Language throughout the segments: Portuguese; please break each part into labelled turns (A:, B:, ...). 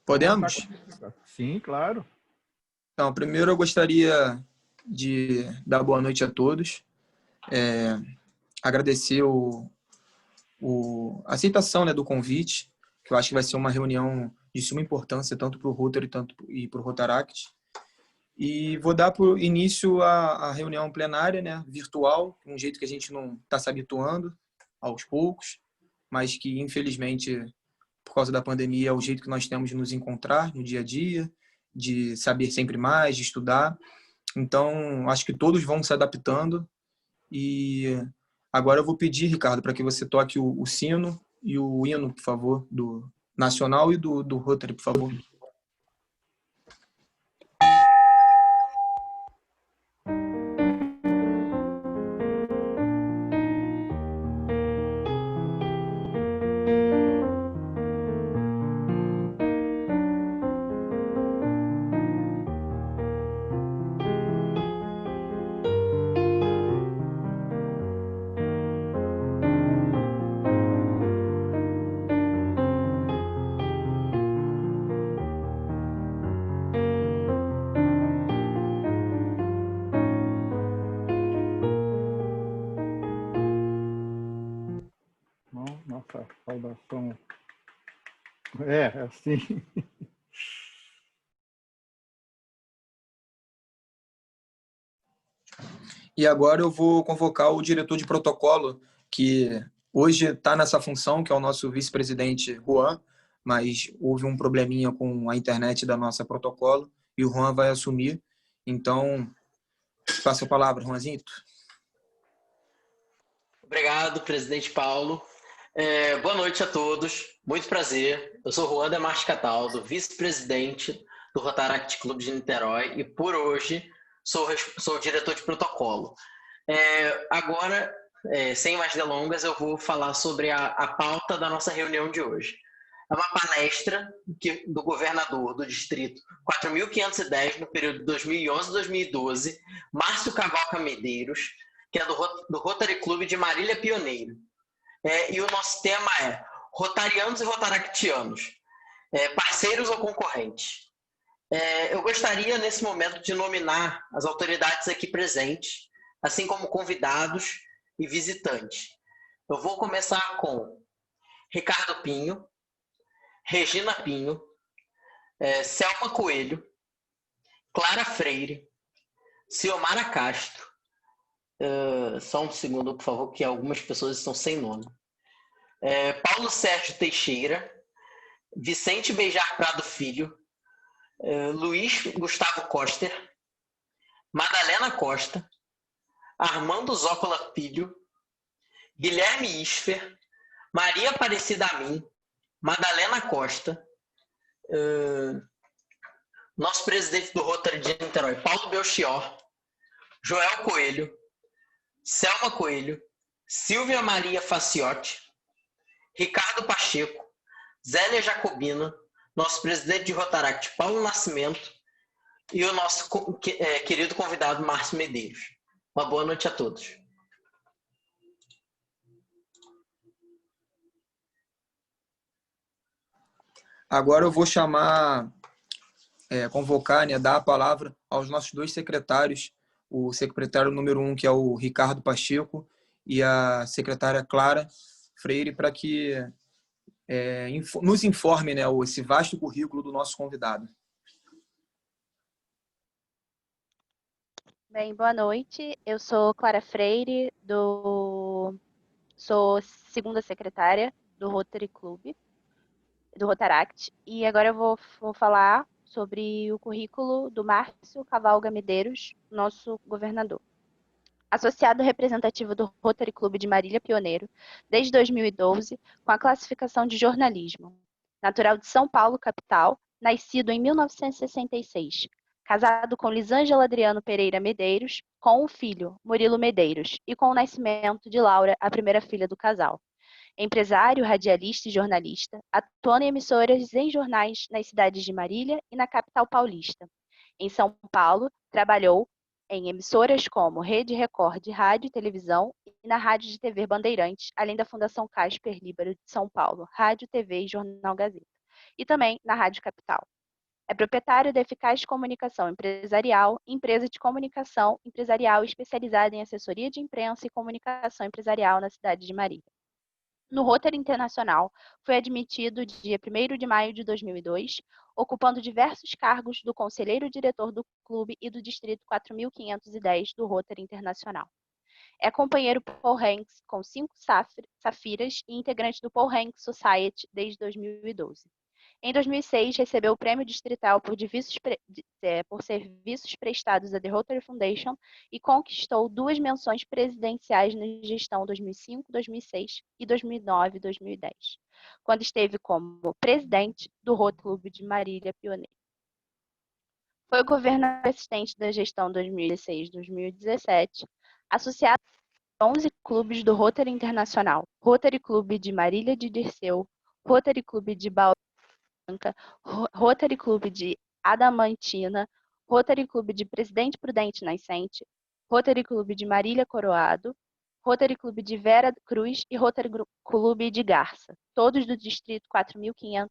A: Podemos?
B: Sim, claro.
A: Então, primeiro eu gostaria de dar boa noite a todos. Agradecer a aceitação, né, do convite, que eu acho que vai ser uma reunião de suma importância, tanto para o Rotary e para o Rotaract. E vou dar por início a reunião plenária, né, virtual, um jeito que a gente não está se habituando aos poucos, mas que, infelizmente, por causa da pandemia, é o jeito que nós temos de nos encontrar no dia a dia, de saber sempre mais, de estudar. Então, acho que todos vão se adaptando. E agora eu vou pedir, Ricardo, para que você toque o sino e o hino, por favor, do Nacional e do Rotary, por favor.
B: Nossa saudação. É assim.
A: E agora eu vou convocar o diretor de protocolo, que hoje está nessa função, que é o nosso vice-presidente Juan, mas houve um probleminha com a internet da nossa protocolo, e o Juan vai assumir. Então, passo a palavra, Juanzito.
C: Obrigado, presidente Paulo. Boa noite a todos. Muito prazer. Eu sou Juan Demarche Cataldo, vice-presidente do Rotaract Clube de Niterói e, por hoje, sou o diretor de protocolo. Agora, sem mais delongas, eu vou falar sobre a pauta da nossa reunião de hoje. É uma palestra do governador do distrito 4.510, no período de 2011-2012, Márcio Cavalca Medeiros, que é do Rotary Clube de Marília Pioneiro. E o nosso tema é Rotarianos e Rotaractianos, parceiros ou concorrentes. Eu gostaria, nesse momento, de nominar as autoridades aqui presentes, assim como convidados e visitantes. Eu vou começar com Ricardo Pinho, Regina Pinho, Selma Coelho, Clara Freire, Ciomara Castro. Só um segundo, por favor, que algumas pessoas estão sem nome. Paulo Sérgio Teixeira, Vicente Beijar Prado Filho, Luiz Gustavo Coster, Madalena Costa, Armando Zócola Filho, Guilherme Isfer, Maria Aparecida Amin, Madalena Costa, nosso presidente do Rotary de Niterói, Paulo Belchior, Joel Coelho, Selma Coelho, Silvia Maria Faciotti, Ricardo Pacheco, Zélia Jacobina, nosso presidente de Rotaract, Paulo Nascimento, e o nosso querido convidado, Márcio Medeiros. Uma boa noite a todos.
A: Agora eu vou convocar, né, dar a palavra aos nossos dois secretários, o secretário número 1, que é o Ricardo Pacheco, e a secretária Clara Freire, para que nos informe, né, esse vasto currículo do nosso convidado.
D: Bem, boa noite. Eu sou Clara Freire, sou segunda secretária do Rotary Clube, do Rotaract, e agora eu vou falar sobre o currículo do Márcio Cavalga Medeiros, nosso governador. Associado representativo do Rotary Clube de Marília Pioneiro, desde 2012, com a classificação de jornalismo. Natural de São Paulo, capital, nascido em 1966. Casado com Lisângela Adriano Pereira Medeiros, com um filho, Murilo Medeiros, e com o nascimento de Laura, a primeira filha do casal. Empresário, radialista e jornalista, atuando em emissoras e em jornais nas cidades de Marília e na capital paulista. Em São Paulo, trabalhou em emissoras como Rede Record de Rádio e Televisão e na Rádio de TV Bandeirantes, além da Fundação Casper Líbero de São Paulo, Rádio, TV e Jornal Gazeta. e também na Rádio Capital. É proprietário da Eficaz Comunicação Empresarial, empresa de comunicação empresarial especializada em assessoria de imprensa e comunicação empresarial na cidade de Marília. No Rotary Internacional, foi admitido dia 1º de maio de 2002, ocupando diversos cargos do conselheiro-diretor do clube e do distrito 4.510 do Rotary Internacional. É companheiro Paul Hanks com 5 safiras e integrante do Paul Hanks Society desde 2012. Em 2006, recebeu o Prêmio Distrital por serviços prestados à The Rotary Foundation e conquistou 2 menções presidenciais na gestão 2005, 2006 e 2009 2010, quando esteve como presidente do Rotary Clube de Marília Pioneiro. Foi governador assistente da gestão 2016-2017, associado a 11 clubes do Rotary Internacional, Rotary Clube de Marília de Dirceu, Rotary Clube de Baú, Rotary Clube de Adamantina, Rotary Clube de Presidente Prudente Nascente, Rotary Clube de Marília Coroado, Rotary Clube de Vera Cruz e Rotary Clube de Garça, todos do Distrito 4.510.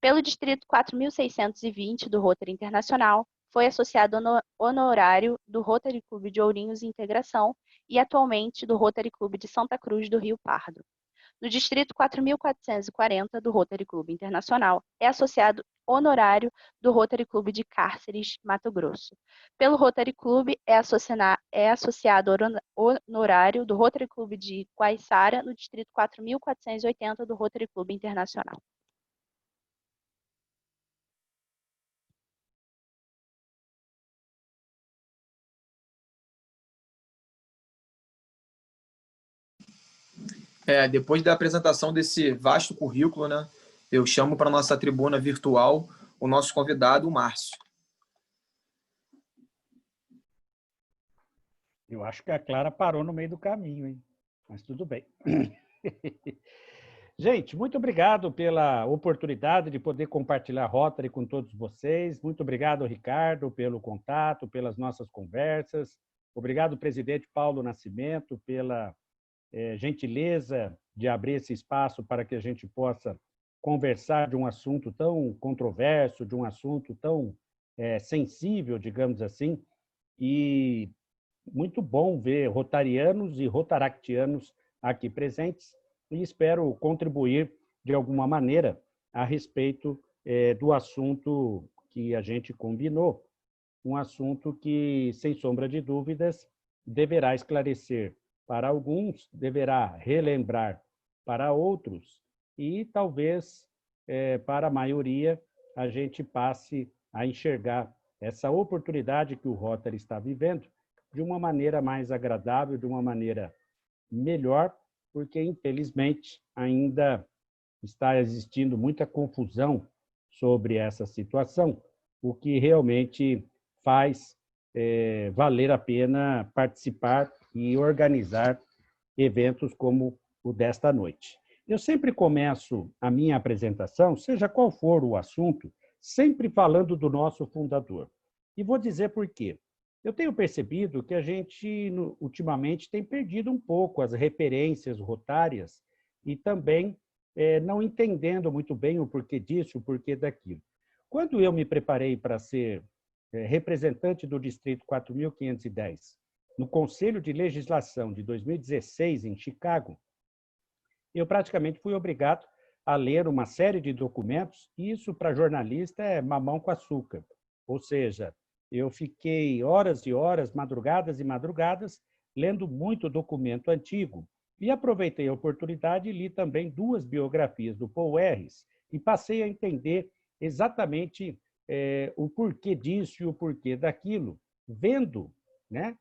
D: Pelo Distrito 4.620 do Rotary Internacional, foi associado honorário do Rotary Clube de Ourinhos e Integração e atualmente do Rotary Clube de Santa Cruz do Rio Pardo. No Distrito 4.440 do Rotary Clube Internacional, é associado honorário do Rotary Clube de Cárceres, Mato Grosso. Pelo Rotary Clube, é associado honorário do Rotary Clube de Guaiçara, no Distrito 4.480 do Rotary Clube Internacional.
A: Depois da apresentação desse vasto currículo, né, eu chamo para a nossa tribuna virtual o nosso convidado, o Márcio.
E: Eu acho que a Clara parou no meio do caminho, hein? Mas tudo bem. Gente, muito obrigado pela oportunidade de poder compartilhar a Rotary com todos vocês. Muito obrigado, Ricardo, pelo contato, pelas nossas conversas. Obrigado, presidente Paulo Nascimento, pela gentileza de abrir esse espaço para que a gente possa conversar de um assunto tão controverso, de um assunto tão sensível, digamos assim, e muito bom ver rotarianos e rotaractianos aqui presentes e espero contribuir de alguma maneira a respeito do assunto que a gente combinou, um assunto que, sem sombra de dúvidas, deverá esclarecer para alguns, deverá relembrar para outros e talvez para a maioria a gente passe a enxergar essa oportunidade que o Rotary está vivendo de uma maneira mais agradável, de uma maneira melhor, porque, infelizmente, ainda está existindo muita confusão sobre essa situação, o que realmente faz valer a pena participar e organizar eventos como o desta noite. Eu sempre começo a minha apresentação, seja qual for o assunto, sempre falando do nosso fundador. E vou dizer por quê. Eu tenho percebido que a gente, ultimamente, tem perdido um pouco as referências rotárias e também não entendendo muito bem o porquê disso, o porquê daquilo. Quando eu me preparei para ser representante do Distrito 4.510, no Conselho de Legislação de 2016, em Chicago, eu praticamente fui obrigado a ler uma série de documentos, e isso para jornalista é mamão com açúcar. Ou seja, eu fiquei horas e horas, madrugadas e madrugadas, lendo muito documento antigo, e aproveitei a oportunidade e li também 2 biografias do Paul Harris, e passei a entender exatamente o porquê disso e o porquê daquilo, vendo, né,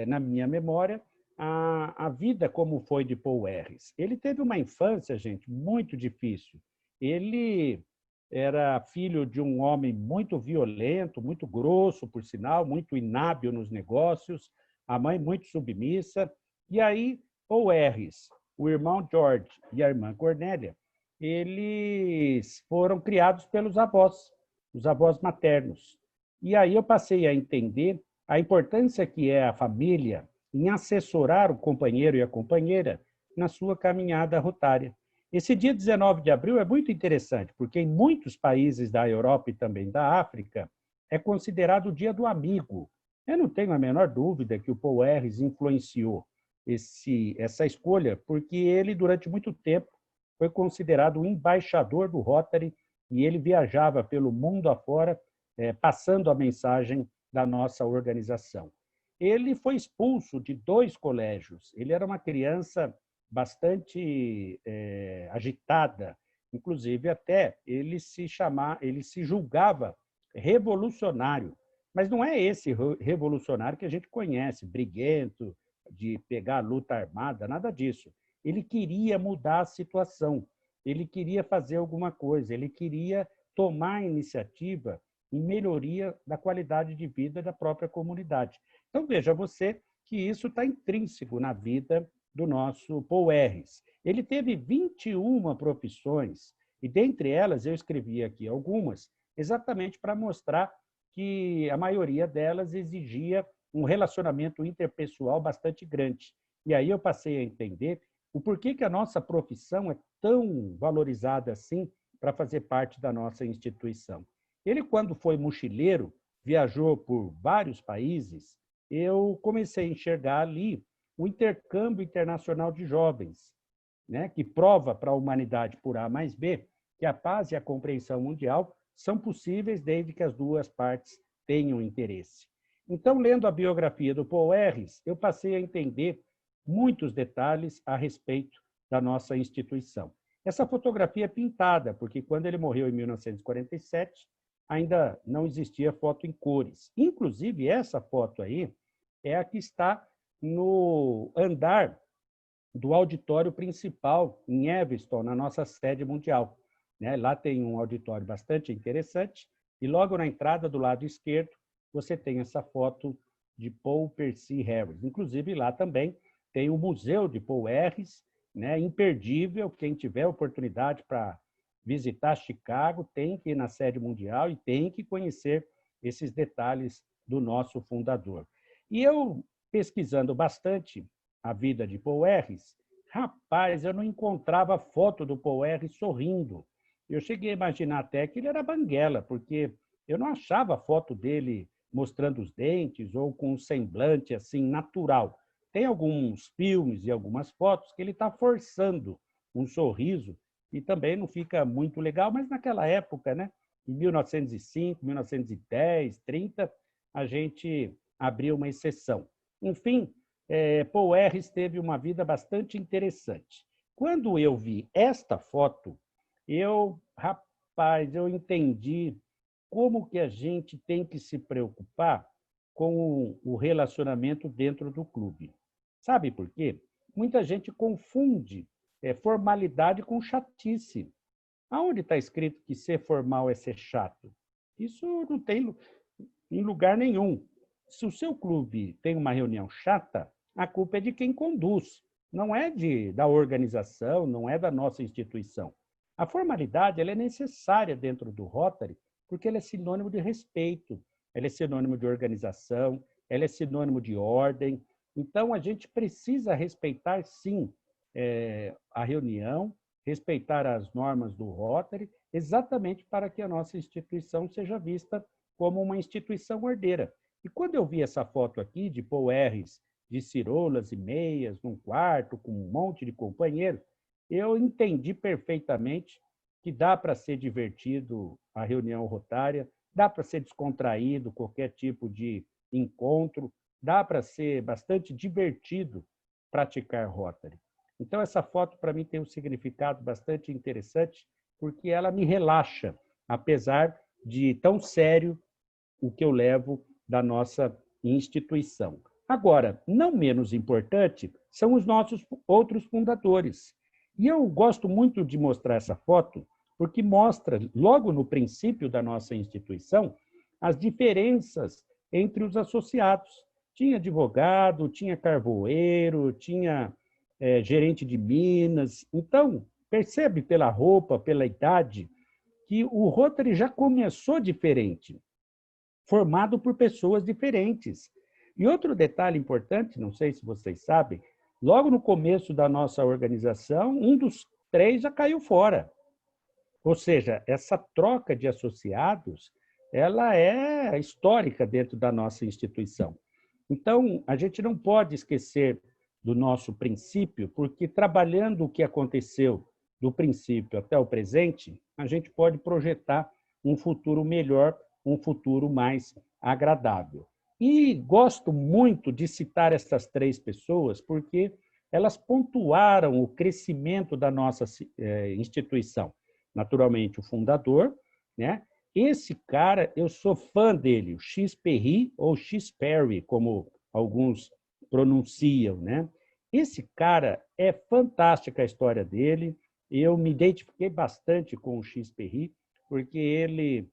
E: na minha memória, a vida como foi de Paul Harris. Ele teve uma infância, gente, muito difícil. Ele era filho de um homem muito violento, muito grosso, por sinal, muito inábil nos negócios, a mãe muito submissa. E aí, Paul Harris, o irmão George e a irmã Cornélia, eles foram criados pelos avós, os avós maternos. E aí eu passei a entender a importância que é a família em assessorar o companheiro e a companheira na sua caminhada rotária. Esse dia 19 de abril é muito interessante, porque em muitos países da Europa e também da África é considerado o Dia do Amigo. Eu não tenho a menor dúvida que o Paul Harris influenciou essa escolha, porque ele, durante muito tempo, foi considerado o embaixador do Rotary e ele viajava pelo mundo afora, passando a mensagem da nossa organização. Ele foi expulso de 2 colégios. Ele era uma criança bastante agitada, inclusive até ele se julgava revolucionário, mas não é esse revolucionário que a gente conhece, briguento, de pegar a luta armada, nada disso. Ele queria mudar a situação, ele queria fazer alguma coisa, ele queria tomar iniciativa em melhoria da qualidade de vida da própria comunidade. Então, veja você que isso está intrínseco na vida do nosso Paul Harris. Ele teve 21 profissões, e dentre elas eu escrevi aqui algumas, exatamente para mostrar que a maioria delas exigia um relacionamento interpessoal bastante grande. E aí eu passei a entender o porquê que a nossa profissão é tão valorizada assim para fazer parte da nossa instituição. Ele, quando foi mochileiro, viajou por vários países, eu comecei a enxergar ali o intercâmbio internacional de jovens, né, que prova para a humanidade por A mais B que a paz e a compreensão mundial são possíveis desde que as duas partes tenham interesse. Então, lendo a biografia do Paul Harris, eu passei a entender muitos detalhes a respeito da nossa instituição. Essa fotografia é pintada, porque quando ele morreu em 1947, ainda não existia foto em cores. Inclusive, essa foto aí é a que está no andar do auditório principal, em Evanston, na nossa sede mundial. Lá tem um auditório bastante interessante, e logo na entrada do lado esquerdo, você tem essa foto de Paul Percy Harris. Inclusive, lá também tem o Museu de Paul Harris, imperdível. Quem tiver oportunidade para visitar Chicago tem que ir na sede mundial e tem que conhecer esses detalhes do nosso fundador. E eu, pesquisando bastante a vida de Paul Harris, rapaz, eu não encontrava foto do Paul Harris sorrindo. Eu cheguei a imaginar até que ele era banguela, porque eu não achava foto dele mostrando os dentes ou com um semblante assim natural. Tem alguns filmes e algumas fotos que ele está forçando um sorriso e também não fica muito legal, mas naquela época, em 1905, 1910, 30, a gente abriu uma exceção. Enfim, Paul Harris teve uma vida bastante interessante. Quando eu vi esta foto, eu entendi como que a gente tem que se preocupar com o relacionamento dentro do clube. Sabe por quê? Muita gente confunde formalidade com chatice. Aonde está escrito que ser formal é ser chato? Isso não tem em lugar nenhum. Se o seu clube tem uma reunião chata, a culpa é de quem conduz, não é da organização, não é da nossa instituição. A formalidade ela é necessária dentro do Rotary, porque ela é sinônimo de respeito, ela é sinônimo de organização, ela é sinônimo de ordem. Então, a gente precisa respeitar, sim, a reunião, respeitar as normas do Rotary, exatamente para que a nossa instituição seja vista como uma instituição herdeira. E quando eu vi essa foto aqui de Paul Harris, de cirolas e meias, num quarto, com um monte de companheiros, eu entendi perfeitamente que dá para ser divertido a reunião rotária, dá para ser descontraído qualquer tipo de encontro, dá para ser bastante divertido praticar Rotary. Então, essa foto, para mim, tem um significado bastante interessante, porque ela me relaxa, apesar de tão sério o que eu levo da nossa instituição. Agora, não menos importante, são os nossos outros fundadores. E eu gosto muito de mostrar essa foto, porque mostra, logo no princípio da nossa instituição, as diferenças entre os associados. Tinha advogado, tinha carvoeiro, tinha gerente de minas. Então, percebe pela roupa, pela idade, que o Rotary já começou diferente, formado por pessoas diferentes. E outro detalhe importante, não sei se vocês sabem, logo no começo da nossa organização, um dos 3 já caiu fora. Ou seja, essa troca de associados, ela é histórica dentro da nossa instituição. Então, a gente não pode esquecer do nosso princípio, porque trabalhando o que aconteceu do princípio até o presente, a gente pode projetar um futuro melhor, um futuro mais agradável. E gosto muito de citar essas 3 pessoas, porque elas pontuaram o crescimento da nossa instituição. Naturalmente, o fundador, né? Esse cara, eu sou fã dele, o X. Perry ou X. Perry, como alguns pronunciam, né? Esse cara, é fantástica a história dele. Eu me identifiquei bastante com o X. Perry, porque ele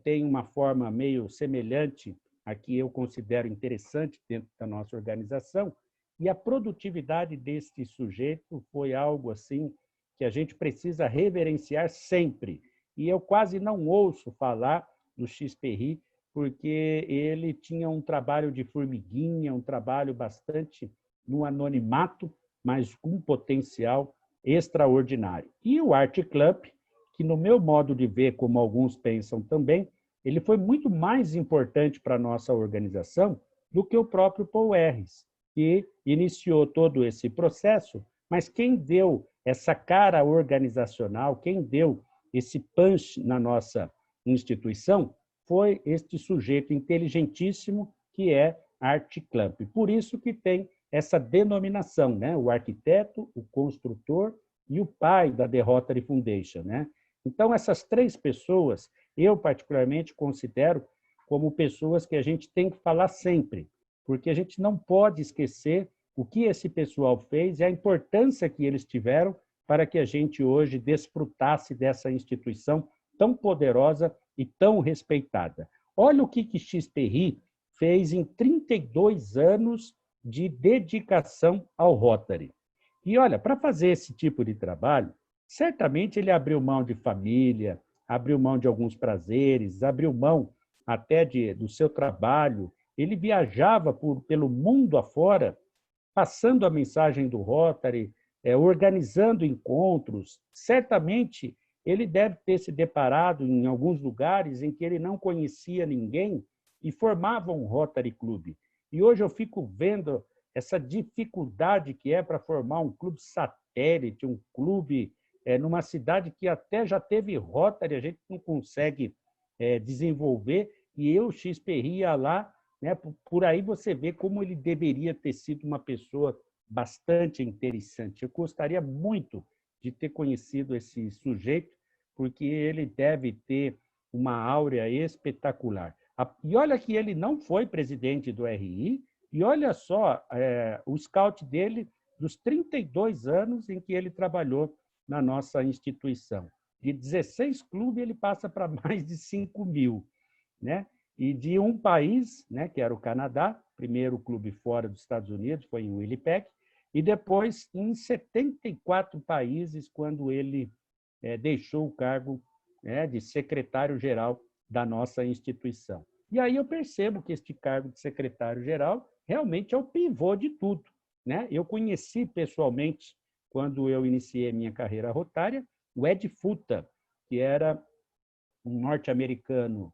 E: tem uma forma meio semelhante a que eu considero interessante dentro da nossa organização, e a produtividade desse sujeito foi algo assim que a gente precisa reverenciar sempre. E eu quase não ouço falar do X. Perry, porque ele tinha um trabalho de formiguinha, um trabalho bastante no anonimato, mas com potencial extraordinário. E o Art Club, que no meu modo de ver, como alguns pensam também, ele foi muito mais importante para a nossa organização do que o próprio Paul Harris, que iniciou todo esse processo, mas quem deu essa cara organizacional, quem deu esse punch na nossa instituição, foi este sujeito inteligentíssimo que é Art Club. Por isso que tem essa denominação, né? O arquiteto, o construtor e o pai da The Rotary Foundation, né? Então, essas 3 pessoas, eu particularmente considero como pessoas que a gente tem que falar sempre, porque a gente não pode esquecer o que esse pessoal fez e a importância que eles tiveram para que a gente hoje desfrutasse dessa instituição tão poderosa e tão respeitada. Olha o que X. Perry fez em 32 anos de dedicação ao Rotary. E olha, para fazer esse tipo de trabalho, certamente ele abriu mão de família, abriu mão de alguns prazeres, abriu mão até do seu trabalho. Ele viajava pelo mundo afora, passando a mensagem do Rotary, organizando encontros. Certamente ele deve ter se deparado em alguns lugares em que ele não conhecia ninguém e formava um Rotary Club. E hoje eu fico vendo essa dificuldade que é para formar um clube satélite, um clube numa cidade que até já teve Rotary, a gente não consegue desenvolver, e eu, X. Perry, ia lá, né? Por aí você vê como ele deveria ter sido uma pessoa bastante interessante. Eu gostaria muito de ter conhecido esse sujeito, porque ele deve ter uma áurea espetacular. E olha que ele não foi presidente do RI, e olha só o scout dele dos 32 anos em que ele trabalhou na nossa instituição. De 16 clubes, ele passa para mais de 5.000, né? E de um país, né, que era o Canadá, primeiro clube fora dos Estados Unidos, foi em Winnipeg, e depois em 74 países, quando ele deixou o cargo de secretário-geral da nossa instituição. E aí eu percebo que este cargo de secretário-geral realmente é o pivô de tudo, né? Eu conheci pessoalmente, quando eu iniciei a minha carreira rotária, o Ed Futa, que era um norte-americano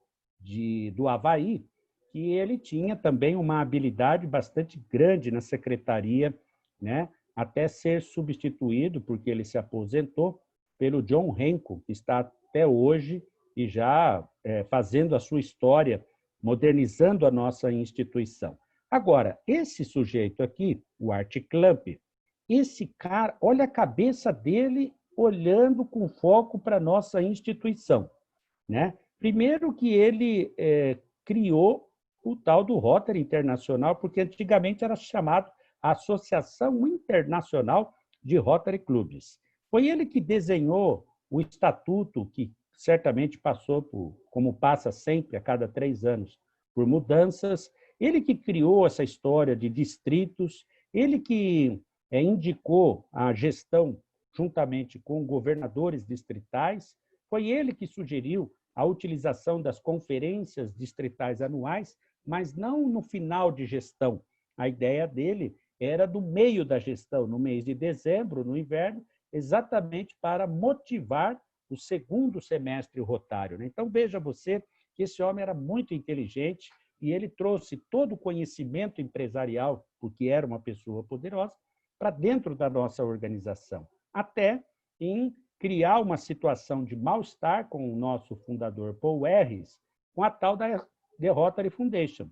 E: do Havaí, que ele tinha também uma habilidade bastante grande na secretaria, né? Até ser substituído, porque ele se aposentou, pelo John Henko, que está até hoje e já fazendo a sua história, modernizando a nossa instituição. Agora, esse sujeito aqui, o Art Club, esse cara, olha a cabeça dele olhando com foco para a nossa instituição, né? Primeiro que ele criou o tal do Rotary Internacional, porque antigamente era chamado Associação Internacional de Rotary Clubes. Foi ele que desenhou o estatuto, que certamente passou como passa sempre, a cada 3 anos, por mudanças. Ele que criou essa história de distritos, ele que indicou a gestão juntamente com governadores distritais, foi ele que sugeriu a utilização das conferências distritais anuais, mas não no final de gestão. A ideia dele era do meio da gestão, no mês de dezembro, no inverno, exatamente para motivar o segundo semestre rotário, né? Então, veja você que esse homem era muito inteligente e ele trouxe todo o conhecimento empresarial, porque era uma pessoa poderosa, para dentro da nossa organização, até em criar uma situação de mal-estar com o nosso fundador Paul Harris, com a tal da The Rotary Foundation.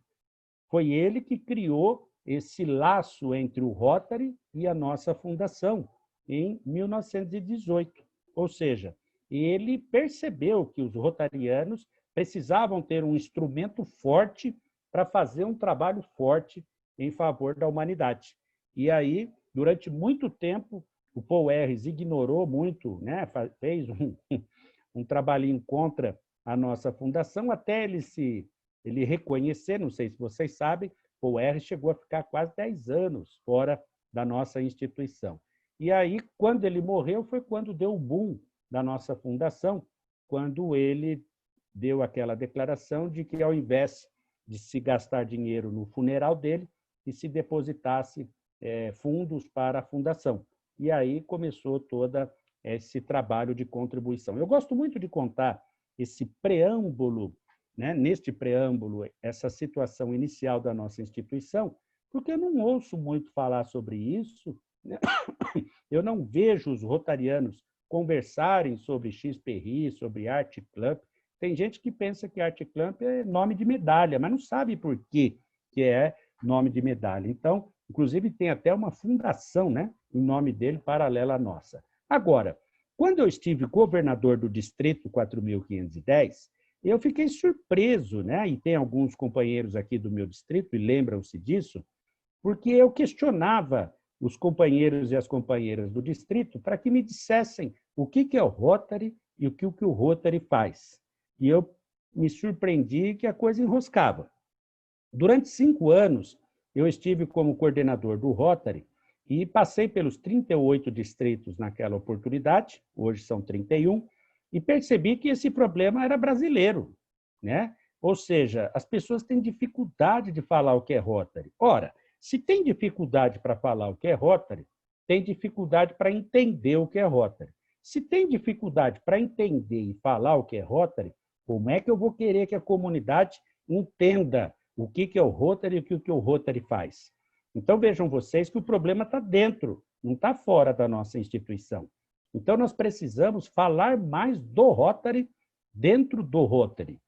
E: Foi ele que criou esse laço entre o Rotary e a nossa fundação, em 1918. Ou seja, ele percebeu que os rotarianos precisavam ter um instrumento forte para fazer um trabalho forte em favor da humanidade. E aí, durante muito tempo, o Paul Harris ignorou muito, né? Fez um trabalhinho contra a nossa fundação, até ele reconhecer, não sei se vocês sabem, Paul Harris chegou a ficar quase 10 anos fora da nossa instituição. E aí, quando ele morreu, foi quando deu o boom da nossa fundação, quando ele deu aquela declaração de que, ao invés de se gastar dinheiro no funeral dele, que se depositasse fundos para a fundação. E aí começou todo esse trabalho de contribuição. Eu gosto muito de contar esse preâmbulo, né? Neste preâmbulo, essa situação inicial da nossa instituição, porque eu não ouço muito falar sobre isso, né? Eu não vejo os rotarianos conversarem sobre XPRI, sobre Art Club. Tem gente que pensa que Art Club é nome de medalha, mas não sabe por que é nome de medalha. Então, inclusive, tem até uma fundação, né, em nome dele, paralela à nossa. Agora, quando eu estive governador do Distrito 4.510, eu fiquei surpreso, né? E tem alguns companheiros aqui do meu distrito, e lembram-se disso, porque eu questionava os companheiros e as companheiras do distrito para que me dissessem o que é o Rotary e o que o Rotary faz. E eu me surpreendi que a coisa enroscava. Durante 5 anos, eu estive como coordenador do Rotary e passei pelos 38 distritos naquela oportunidade, hoje são 31, e percebi que esse problema era brasileiro, né? Ou seja, as pessoas têm dificuldade de falar o que é Rotary. Ora, se tem dificuldade para falar o que é Rotary, tem dificuldade para entender o que é Rotary. Se tem dificuldade para entender e falar o que é Rotary, como é que eu vou querer que a comunidade entenda o que é o Rotary e o que o Rotary faz? Então, vejam vocês que o problema está dentro, não está fora da nossa instituição. Então, nós precisamos falar mais do Rotary dentro do Rotary.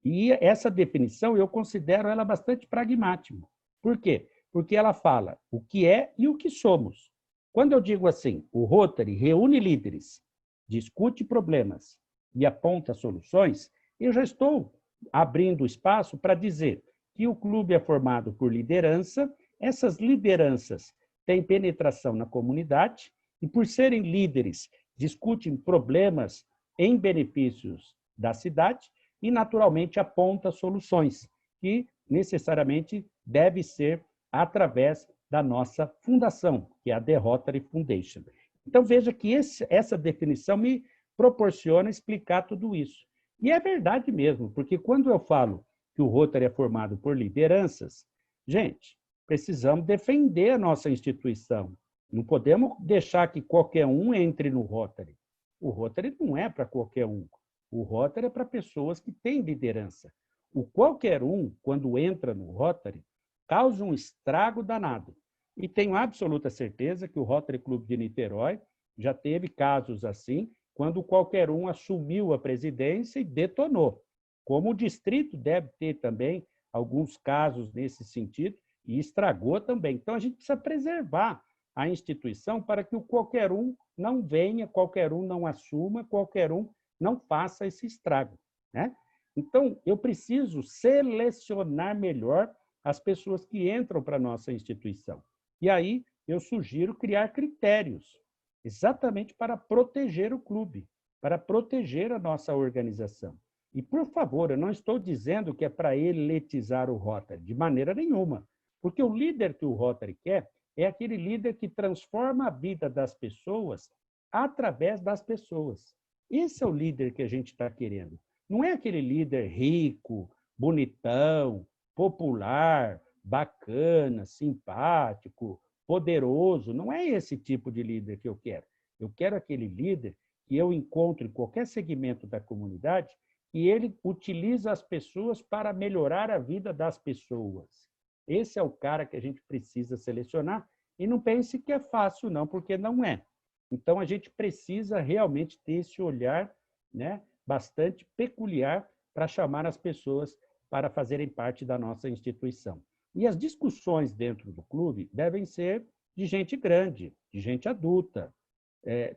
E: E essa definição, eu considero ela bastante pragmática. Por quê? Porque ela fala o que é e o que somos. Quando eu digo assim, o Rotary reúne líderes, discute problemas e aponta soluções, eu já estou abrindo espaço para dizer que o clube é formado por liderança, essas lideranças têm penetração na comunidade e, por serem líderes, discutem problemas em benefícios da cidade e, naturalmente, aponta soluções, que necessariamente deve ser através da nossa fundação, que é a The Rotary Foundation. Então, veja que essa definição me proporciona explicar tudo isso. E é verdade mesmo, porque quando eu falo que o Rotary é formado por lideranças, gente, precisamos defender a nossa instituição. Não podemos deixar que qualquer um entre no Rotary. O Rotary não é para qualquer um. O Rotary é para pessoas que têm liderança. O qualquer um, quando entra no Rotary, causa um estrago danado. E tenho absoluta certeza que o Rotary Clube de Niterói já teve casos assim, quando qualquer um assumiu a presidência e detonou. Como o distrito deve ter também alguns casos nesse sentido e estragou também. Então, a gente precisa preservar a instituição para que o qualquer um não venha, qualquer um não assuma, qualquer um não faça esse estrago, né? Então, eu preciso selecionar melhor as pessoas que entram para a nossa instituição. E aí, eu sugiro criar critérios, exatamente para proteger o clube, para proteger a nossa organização. E, por favor, eu não estou dizendo que é para eletizar o Rotary, de maneira nenhuma, porque o líder que o Rotary quer é aquele líder que transforma a vida das pessoas através das pessoas. Esse é o líder que a gente está querendo. Não é aquele líder rico, bonitão, popular, bacana, simpático, poderoso. Não é esse tipo de líder que eu quero. Eu quero aquele líder que eu encontro em qualquer segmento da comunidade e ele utiliza as pessoas para melhorar a vida das pessoas. Esse é o cara que a gente precisa selecionar e não pense que é fácil, não, porque não é. Então, a gente precisa realmente ter esse olhar, né, bastante peculiar para chamar as pessoas para fazerem parte da nossa instituição. E as discussões dentro do clube devem ser de gente grande, de gente adulta.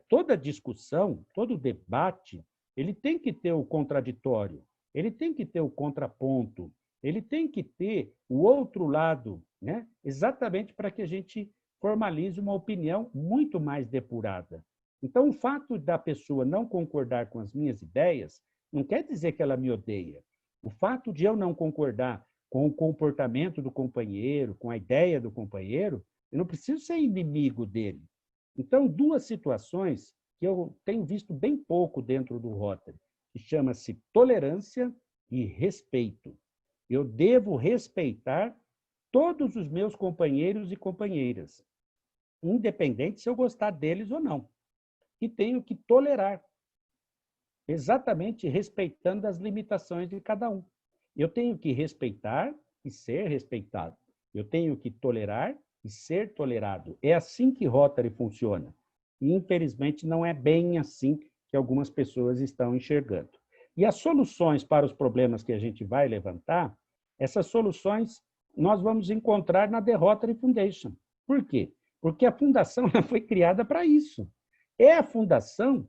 E: Toda discussão, todo debate, ele tem que ter o contraditório, ele tem que ter o contraponto, ele tem que ter o outro lado, né? Exatamente para que a gente formalize uma opinião muito mais depurada. Então, o fato da pessoa não concordar com as minhas ideias não quer dizer que ela me odeia. O fato de eu não concordar com o comportamento do companheiro, com a ideia do companheiro, eu não preciso ser inimigo dele. Então, duas situações que eu tenho visto bem pouco dentro do Rotary, que chama-se tolerância e respeito. Eu devo respeitar todos os meus companheiros e companheiras, independente se eu gostar deles ou não. E tenho que tolerar, exatamente respeitando as limitações de cada um. Eu tenho que respeitar e ser respeitado. Eu tenho que tolerar e ser tolerado. É assim que Rotary funciona. E, infelizmente, não é bem assim que algumas pessoas estão enxergando. E as soluções para os problemas que a gente vai levantar, essas soluções nós vamos encontrar na The Rotary Foundation. Por quê? Porque a fundação foi criada para isso. É a fundação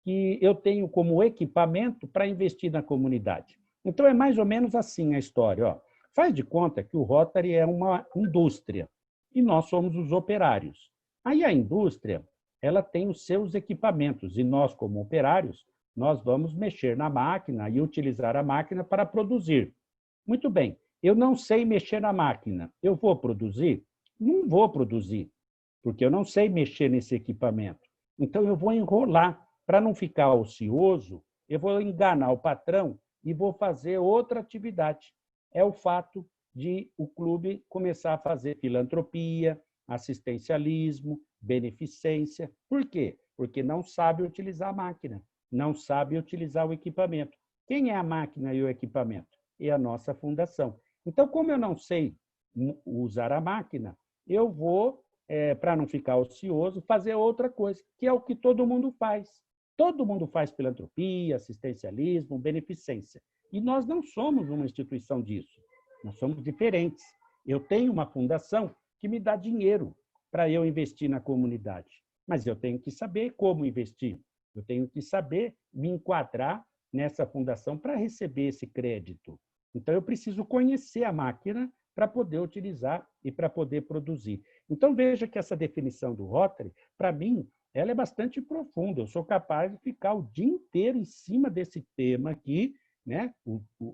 E: que eu tenho como equipamento para investir na comunidade. Então, é mais ou menos assim a história. Ó. Faz de conta que o Rotary é uma indústria e nós somos os operários. Aí a indústria, ela tem os seus equipamentos e nós, como operários, nós vamos mexer na máquina e utilizar a máquina para produzir. Muito bem, eu não sei mexer na máquina, eu vou produzir? Não vou produzir, porque eu não sei mexer nesse equipamento. Então, eu vou enrolar. Para não ficar ocioso, eu vou enganar o patrão e vou fazer outra atividade. É o fato de o clube começar a fazer filantropia, assistencialismo, beneficência. Por quê? Porque não sabe utilizar a máquina, não sabe utilizar o equipamento. Quem é a máquina e o equipamento? É a nossa fundação. Então, como eu não sei usar a máquina, eu vou, para não ficar ocioso, fazer outra coisa, que é o que todo mundo faz. Todo mundo faz filantropia, assistencialismo, beneficência. E nós não somos uma instituição disso. Nós somos diferentes. Eu tenho uma fundação que me dá dinheiro para eu investir na comunidade. Mas eu tenho que saber como investir. Eu tenho que saber me enquadrar nessa fundação para receber esse crédito. Então, eu preciso conhecer a máquina para poder utilizar e para poder produzir. Então, veja que essa definição do Rotary, para mim, ela é bastante profunda. Eu sou capaz de ficar o dia inteiro em cima desse tema aqui, né?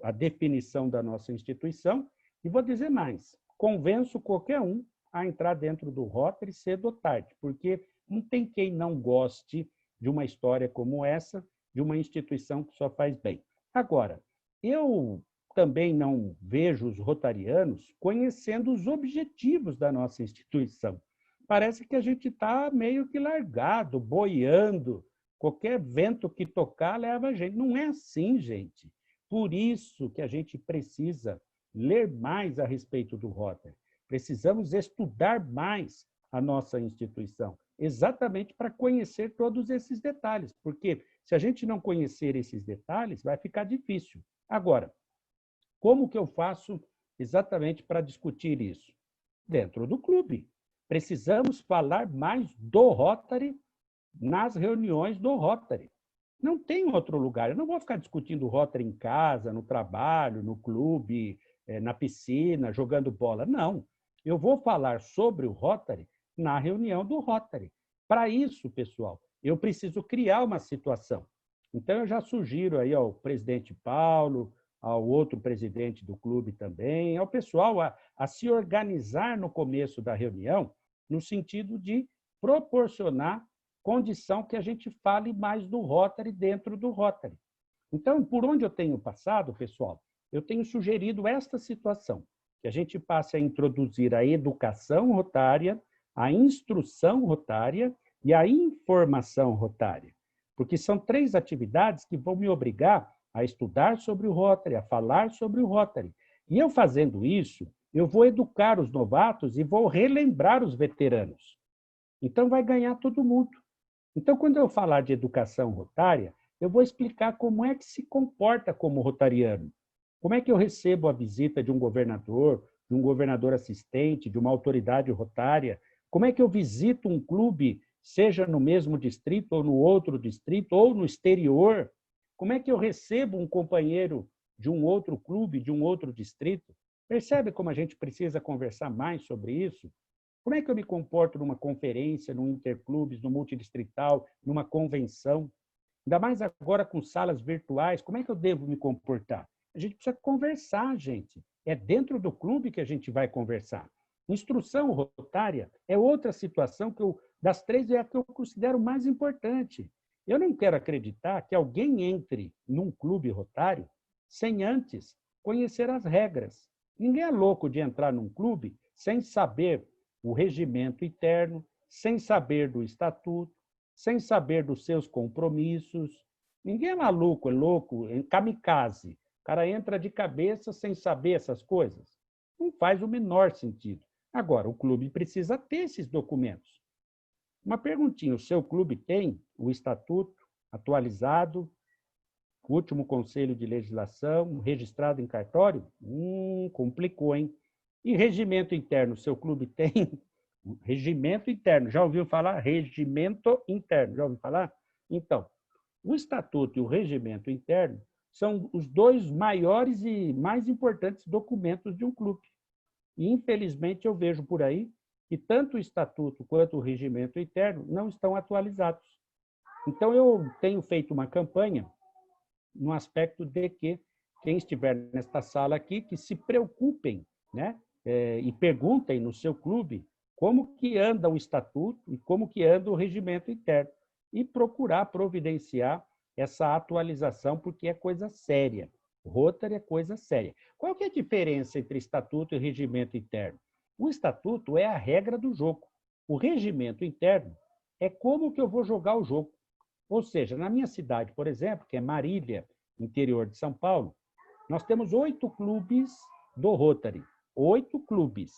E: A definição da nossa instituição. E vou dizer mais, convenço qualquer um a entrar dentro do Rotary cedo ou tarde, porque não tem quem não goste de uma história como essa, de uma instituição que só faz bem. Agora, eu também não vejo os rotarianos conhecendo os objetivos da nossa instituição. Parece que a gente está meio que largado, boiando. Qualquer vento que tocar leva a gente. Não é assim, gente. Por isso que a gente precisa ler mais a respeito do Rotary. Precisamos estudar mais a nossa instituição, exatamente para conhecer todos esses detalhes, porque se a gente não conhecer esses detalhes, vai ficar difícil. Agora, como que eu faço exatamente para discutir isso? Dentro do clube. Precisamos falar mais do Rotary nas reuniões do Rotary. Não tem outro lugar. Eu não vou ficar discutindo o Rotary em casa, no trabalho, no clube, na piscina, jogando bola. Não. Eu vou falar sobre o Rotary na reunião do Rotary. Para isso, pessoal, eu preciso criar uma situação. Então, eu já sugiro aí ao presidente Paulo, ao outro presidente do clube também, ao pessoal a se organizar no começo da reunião, no sentido de proporcionar condição que a gente fale mais do Rotary dentro do Rotary. Então, por onde eu tenho passado, pessoal, eu tenho sugerido esta situação, que a gente passe a introduzir a educação rotária, a instrução rotária e a informação rotária, porque são 3 atividades que vão me obrigar a estudar sobre o Rotary, a falar sobre o Rotary. E eu fazendo isso, eu vou educar os novatos e vou relembrar os veteranos. Então, vai ganhar todo mundo. Então, quando eu falar de educação rotária, eu vou explicar como é que se comporta como rotariano. Como é que eu recebo a visita de um governador assistente, de uma autoridade rotária? Como é que eu visito um clube, seja no mesmo distrito ou no outro distrito, ou no exterior? Como é que eu recebo um companheiro de um outro clube, de um outro distrito? Percebe como a gente precisa conversar mais sobre isso? Como é que eu me comporto numa conferência, num interclubes, no multidistrital, numa convenção? Ainda mais agora com salas virtuais, como é que eu devo me comportar? A gente precisa conversar, gente. É dentro do clube que a gente vai conversar. Instrução rotária é outra situação que das 3 é a que eu considero mais importante. Eu não quero acreditar que alguém entre num clube rotário sem antes conhecer as regras. Ninguém é louco de entrar num clube sem saber o regimento interno, sem saber do estatuto, sem saber dos seus compromissos. Ninguém é maluco, é louco, é kamikaze. O cara entra de cabeça sem saber essas coisas. Não faz o menor sentido. Agora, o clube precisa ter esses documentos. Uma perguntinha, o seu clube tem o estatuto atualizado, o último conselho de legislação, registrado em cartório? Complicou, hein? E regimento interno, o seu clube tem? Regimento interno, já ouviu falar? Regimento interno, já ouviu falar? Então, o estatuto e o regimento interno são os 2 maiores e mais importantes documentos de um clube. E, infelizmente, eu vejo por aí que tanto o estatuto quanto o regimento interno não estão atualizados. Então, eu tenho feito uma campanha no aspecto de que quem estiver nesta sala aqui, que se preocupem, né? E perguntem no seu clube como que anda o estatuto e como que anda o regimento interno. E procurar providenciar essa atualização, porque é coisa séria. Rotary é coisa séria. Qual que é a diferença entre estatuto e regimento interno? O estatuto é a regra do jogo. O regimento interno é como que eu vou jogar o jogo. Ou seja, na minha cidade, por exemplo, que é Marília, interior de São Paulo, nós temos 8 clubes do Rotary. 8 clubes,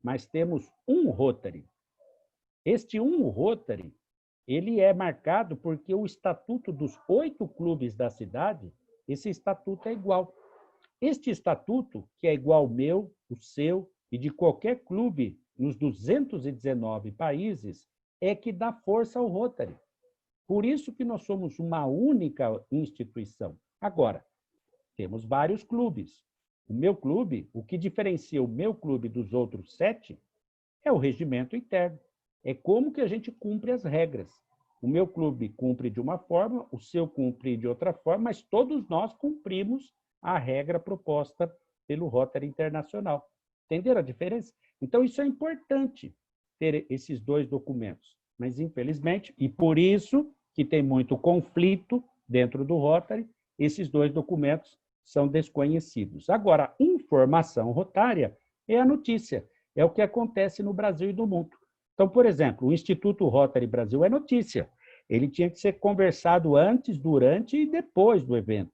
E: mas temos um Rotary. Este um Rotary, ele é marcado porque o estatuto dos 8 clubes da cidade, esse estatuto é igual. Este estatuto, que é igual ao meu, o seu e de qualquer clube nos 219 países, é que dá força ao Rotary. Por isso que nós somos uma única instituição. Agora, temos vários clubes. O meu clube, o que diferencia o meu clube dos outros 7 é o regimento interno. É como que a gente cumpre as regras. O meu clube cumpre de uma forma, o seu cumpre de outra forma, mas todos nós cumprimos a regra proposta pelo Rotary Internacional. Entenderam a diferença? Então, isso é importante, ter esses 2 documentos. Mas, infelizmente, e por isso que tem muito conflito dentro do Rotary, esses 2 documentos são desconhecidos. Agora, a informação rotária é a notícia, é o que acontece no Brasil e no mundo. Então, por exemplo, o Instituto Rotary Brasil é notícia. Ele tinha que ser conversado antes, durante e depois do evento,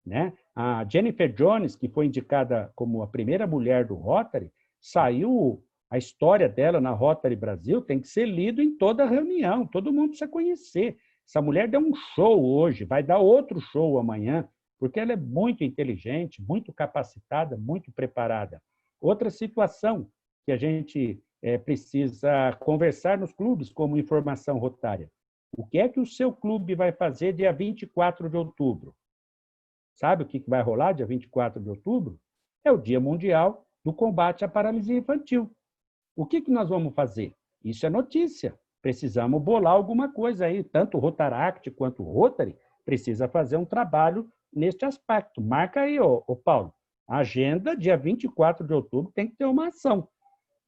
E: né? A Jennifer Jones, que foi indicada como a primeira mulher do Rotary, saiu a história dela na Rotary Brasil, tem que ser lido em toda reunião, todo mundo precisa conhecer. Essa mulher deu um show hoje, vai dar outro show amanhã, porque ela é muito inteligente, muito capacitada, muito preparada. Outra situação que a gente precisa conversar nos clubes como informação rotária. O que é que o seu clube vai fazer dia 24 de outubro? Sabe o que vai rolar dia 24 de outubro? É o Dia Mundial do Combate à Paralisia Infantil. O que nós vamos fazer? Isso é notícia. Precisamos bolar alguma coisa aí. Tanto o Rotaract quanto o Rotary precisa fazer um trabalho neste aspecto. Marca aí, Paulo. A agenda, dia 24 de outubro, tem que ter uma ação,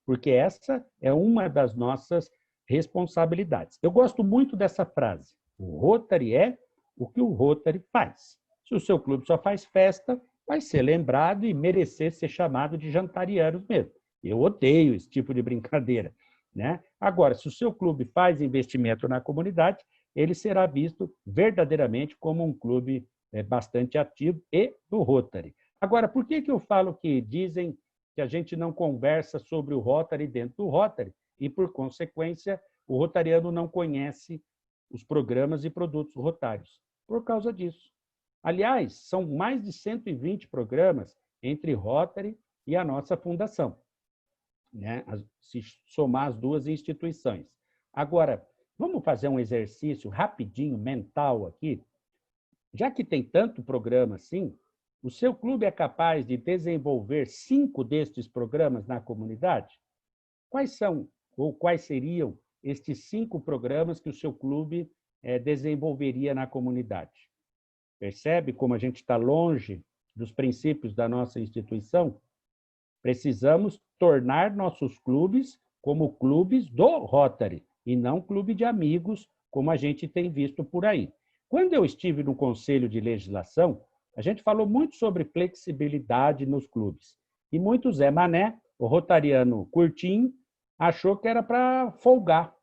E: porque essa é uma das nossas responsabilidades. Eu gosto muito dessa frase. O Rotary é o que o Rotary faz. Se o seu clube só faz festa, vai ser lembrado e merecer ser chamado de jantarianos mesmo. Eu odeio esse tipo de brincadeira. né? Agora, se o seu clube faz investimento na comunidade, ele será visto verdadeiramente como um clube bastante ativo e do Rotary. Agora, por que eu falo que dizem que a gente não conversa sobre o Rotary dentro do Rotary e, por consequência, o rotariano não conhece os programas e produtos rotários? Por causa disso. Aliás, são mais de 120 programas entre Rotary e a nossa fundação, né? Se somar as duas instituições. Agora, vamos fazer um exercício rapidinho, mental aqui? Já que tem tanto programa assim, o seu clube é capaz de desenvolver 5 destes programas na comunidade? Quais são, ou quais seriam estes 5 programas que o seu clube desenvolveria na comunidade? Percebe como a gente está longe dos princípios da nossa instituição? Precisamos tornar nossos clubes como clubes do Rotary, e não clube de amigos, como a gente tem visto por aí. Quando eu estive no Conselho de Legislação, a gente falou muito sobre flexibilidade nos clubes. E muito Zé Mané, o rotariano curtinho, achou que era para folgar,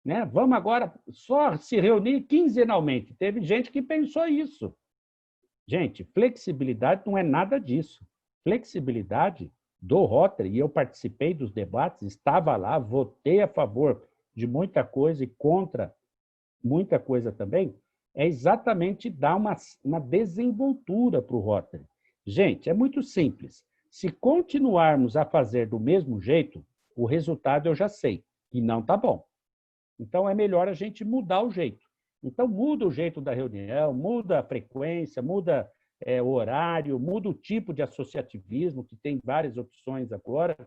E: né? Vamos agora só se reunir quinzenalmente. Teve gente que pensou isso. Gente, flexibilidade não é nada disso. Flexibilidade do Rotary, e eu participei dos debates, estava lá, votei a favor de muita coisa e contra muita coisa também, é exatamente dar uma desenvoltura para o Rotary. Gente, é muito simples. Se continuarmos a fazer do mesmo jeito, o resultado eu já sei, e não está bom. Então, é melhor a gente mudar o jeito. Então, muda o jeito da reunião, muda a frequência, muda o horário, muda o tipo de associativismo, que tem várias opções agora,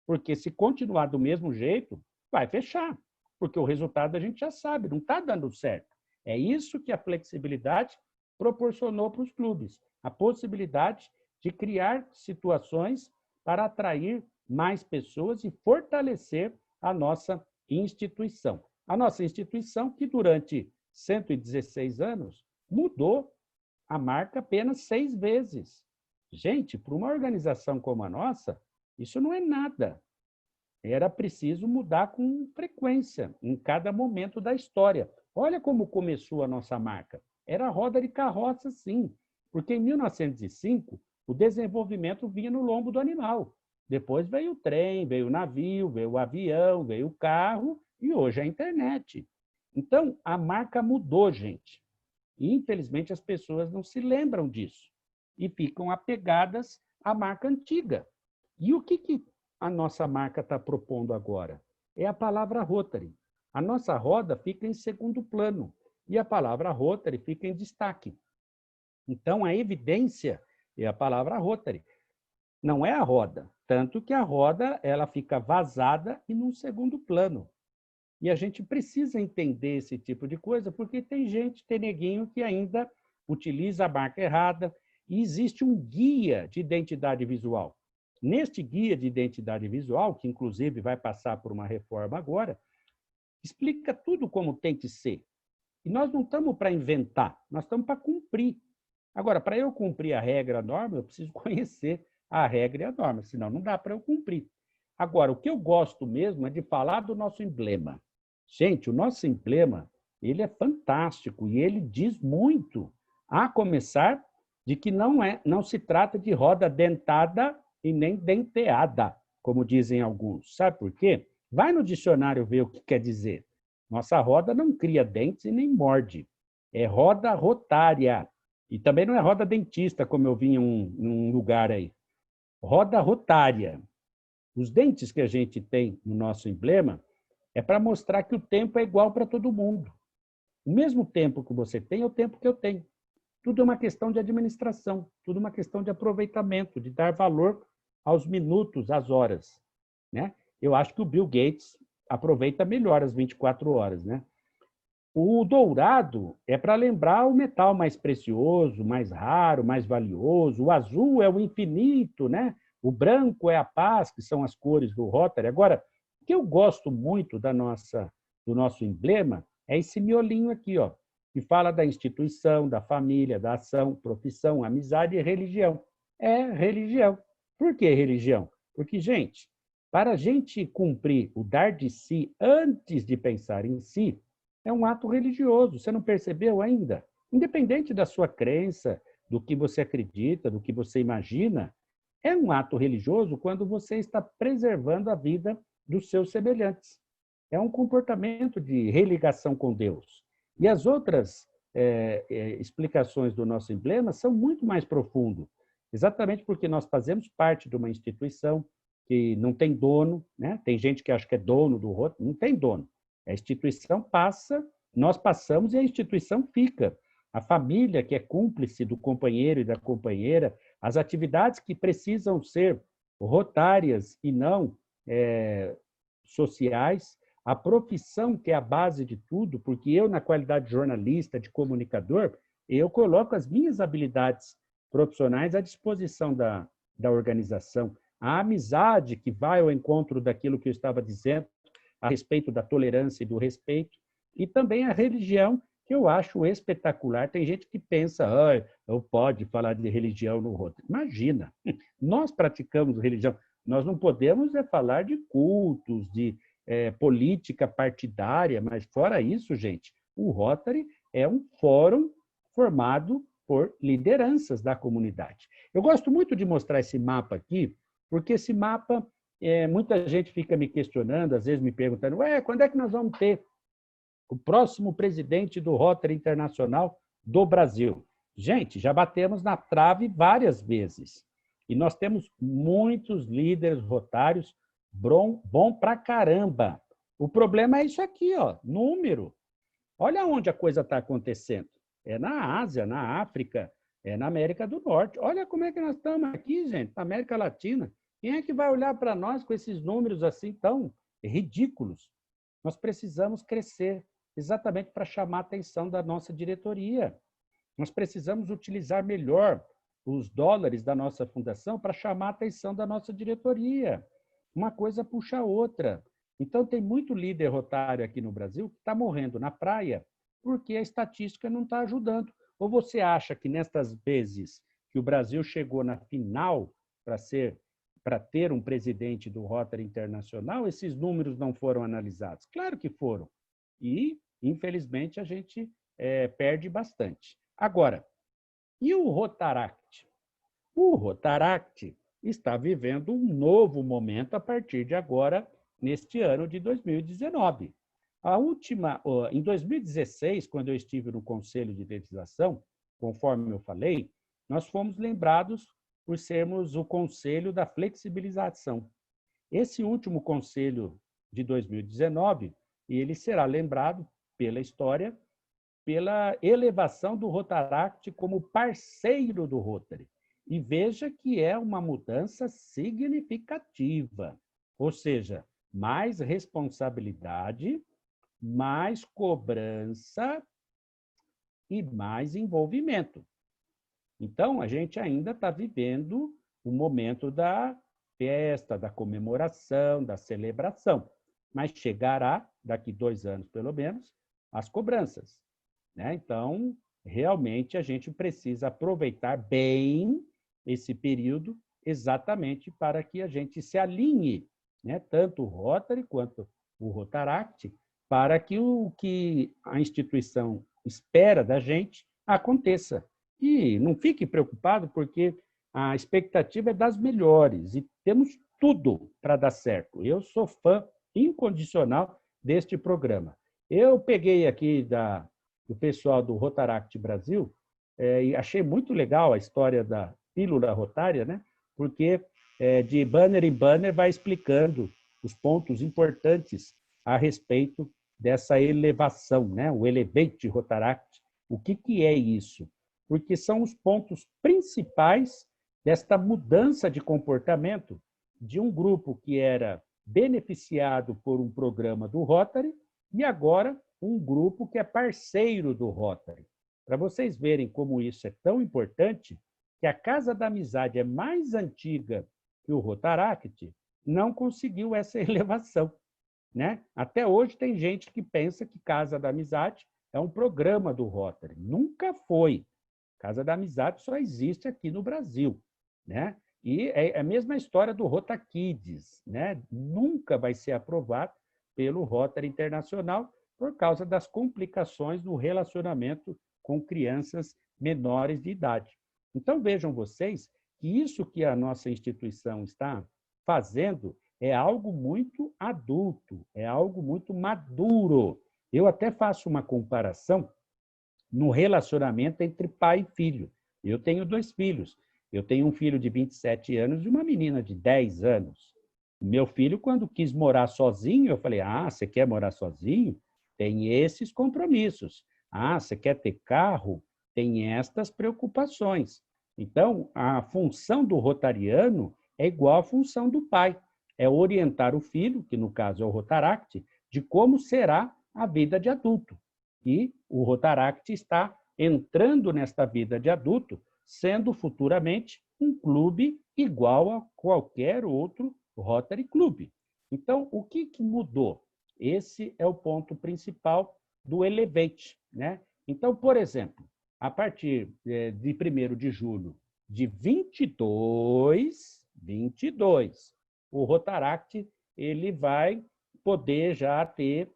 E: porque se continuar do mesmo jeito, vai fechar, porque o resultado a gente já sabe, não está dando certo. É isso que a flexibilidade proporcionou para os clubes, a possibilidade de criar situações para atrair mais pessoas e fortalecer a nossa instituição. A nossa instituição que, durante 116 anos, mudou a marca apenas 6 vezes. Gente, para uma organização como a nossa, isso não é nada. Era preciso mudar com frequência, em cada momento da história. Olha como começou a nossa marca. Era roda de carroça, sim, porque em 1905 o desenvolvimento vinha no lombo do animal. Depois veio o trem, veio o navio, veio o avião, veio o carro e hoje a internet. Então, a marca mudou, gente. E, infelizmente, as pessoas não se lembram disso e ficam apegadas à marca antiga. E o que a nossa marca está propondo agora? É a palavra Rotary. A nossa roda fica em segundo plano e a palavra Rotary fica em destaque. Então, a evidência é a palavra Rotary. Não é a roda, tanto que a roda ela fica vazada e num segundo plano. E a gente precisa entender esse tipo de coisa, porque tem gente, tem neguinho, que ainda utiliza a marca errada, e existe um guia de identidade visual. Neste guia de identidade visual, que inclusive vai passar por uma reforma agora, explica tudo como tem que ser. E nós não estamos para inventar, nós estamos para cumprir. Agora, para eu cumprir a regra, a norma, eu preciso conhecer a regra e a norma, senão não dá para eu cumprir. Agora, o que eu gosto mesmo é de falar do nosso emblema. Gente, o nosso emblema, ele é fantástico e ele diz muito, a começar de que não se trata de roda dentada e nem denteada, como dizem alguns. Sabe por quê? Vai no dicionário ver o que quer dizer. Nossa roda não cria dentes e nem morde. É roda rotária. E também não é roda dentista, como eu vi em um lugar aí. Roda rotária. Os dentes que a gente tem no nosso emblema é para mostrar que o tempo é igual para todo mundo. O mesmo tempo que você tem é o tempo que eu tenho. Tudo é uma questão de administração, tudo é uma questão de aproveitamento, de dar valor aos minutos, às horas, né? Eu acho que o Bill Gates aproveita melhor as 24 horas, né? O dourado é para lembrar o metal mais precioso, mais raro, mais valioso. O azul é o infinito, né? O branco é a paz, que são as cores do Rotary. Agora, o que eu gosto muito do nosso emblema é esse miolinho aqui, ó, que fala da instituição, da família, da ação, profissão, amizade e religião. É religião. Por que religião? Porque, gente, Para a gente cumprir o dar de si antes de pensar em si, é um ato religioso. Você não percebeu ainda? Independente da sua crença, do que você acredita, do que você imagina, é um ato religioso quando você está preservando a vida dos seus semelhantes. É um comportamento de religação com Deus. E as outras explicações do nosso emblema são muito mais profundas, exatamente porque nós fazemos parte de uma instituição que não tem dono, né? Tem gente que acha que é dono do Rotary, não tem dono. A instituição passa, nós passamos e a instituição fica. A família que é cúmplice do companheiro e da companheira, as atividades que precisam ser rotárias e não sociais, a profissão que é a base de tudo, porque eu, na qualidade de jornalista, de comunicador, eu coloco as minhas habilidades profissionais à disposição da organização. A amizade que vai ao encontro daquilo que eu estava dizendo a respeito da tolerância e do respeito, e também a religião, que eu acho espetacular. Tem gente que pensa, não pode falar de religião no Rotary. Imagina, nós praticamos religião, nós não podemos falar de cultos, de política partidária, mas fora isso, gente, o Rotary é um fórum formado por lideranças da comunidade. Eu gosto muito de mostrar esse mapa aqui, porque esse mapa, muita gente fica me questionando, às vezes me perguntando, quando é que nós vamos ter o próximo presidente do Rotary Internacional do Brasil? Gente, já batemos na trave várias vezes. E nós temos muitos líderes rotários bom pra caramba. O problema é isso aqui, número. Olha onde a coisa está acontecendo. É na Ásia, na África, é na América do Norte. Olha como é que nós estamos aqui, gente, na América Latina. Quem é que vai olhar para nós com esses números assim tão ridículos? Nós precisamos crescer exatamente para chamar a atenção da nossa diretoria. Nós precisamos utilizar melhor os dólares da nossa fundação para chamar a atenção da nossa diretoria. Uma coisa puxa a outra. Então, tem muito líder rotário aqui no Brasil que está morrendo na praia porque a estatística não está ajudando. Ou você acha que nestas vezes que o Brasil chegou na final para ter um presidente do Rotary Internacional, esses números não foram analisados? Claro que foram. E, infelizmente, a gente perde bastante. Agora, e o Rotaract? O Rotaract está vivendo um novo momento a partir de agora, neste ano de 2019. Em 2016, quando eu estive no Conselho de Legislação, conforme eu falei, nós fomos lembrados por sermos o Conselho da Flexibilização. Esse último Conselho de 2019, ele será lembrado pela história, pela elevação do Rotaract como parceiro do Rotary. E veja que é uma mudança significativa, ou seja, mais responsabilidade, mais cobrança e mais envolvimento. Então, a gente ainda está vivendo o momento da festa, da comemoração, da celebração, mas chegará, daqui 2 anos pelo menos, as cobranças, né? Então, realmente, a gente precisa aproveitar bem esse período exatamente para que a gente se alinhe, né? Tanto o Rotary quanto o Rotaract, para que o que a instituição espera da gente aconteça. E não fique preocupado, porque a expectativa é das melhores e temos tudo para dar certo. Eu sou fã incondicional deste programa. Eu peguei aqui do pessoal do Rotaract Brasil e achei muito legal a história da pílula rotária, né? Porque de banner em banner vai explicando os pontos importantes a respeito dessa elevação, né? O Elevate Rotaract. O que é isso? Porque são os pontos principais desta mudança de comportamento de um grupo que era beneficiado por um programa do Rotary e agora um grupo que é parceiro do Rotary. Para vocês verem como isso é tão importante, que a Casa da Amizade é mais antiga que o Rotaract, não conseguiu essa elevação, né? Até hoje tem gente que pensa que Casa da Amizade é um programa do Rotary. Nunca foi. Casa da Amizade só existe aqui no Brasil, né? E é a mesma história do Rota Kids, né? Nunca vai ser aprovado pelo Rotary Internacional por causa das complicações no relacionamento com crianças menores de idade. Então, vejam vocês que isso que a nossa instituição está fazendo é algo muito adulto, é algo muito maduro. Eu até faço uma comparação no relacionamento entre pai e filho. Eu tenho 2 filhos. Eu tenho um filho de 27 anos e uma menina de 10 anos. O meu filho, quando quis morar sozinho, eu falei, você quer morar sozinho? Tem esses compromissos. Você quer ter carro? Tem estas preocupações. Então, a função do rotariano é igual à função do pai. É orientar o filho, que no caso é o Rotaract, de como será a vida de adulto. E o Rotaract está entrando nesta vida de adulto, sendo futuramente um clube igual a qualquer outro Rotary Club. Então, o que mudou? Esse é o ponto principal do Elevate, né? Então, por exemplo, a partir de 1º de julho de 22, o Rotaract ele vai poder já ter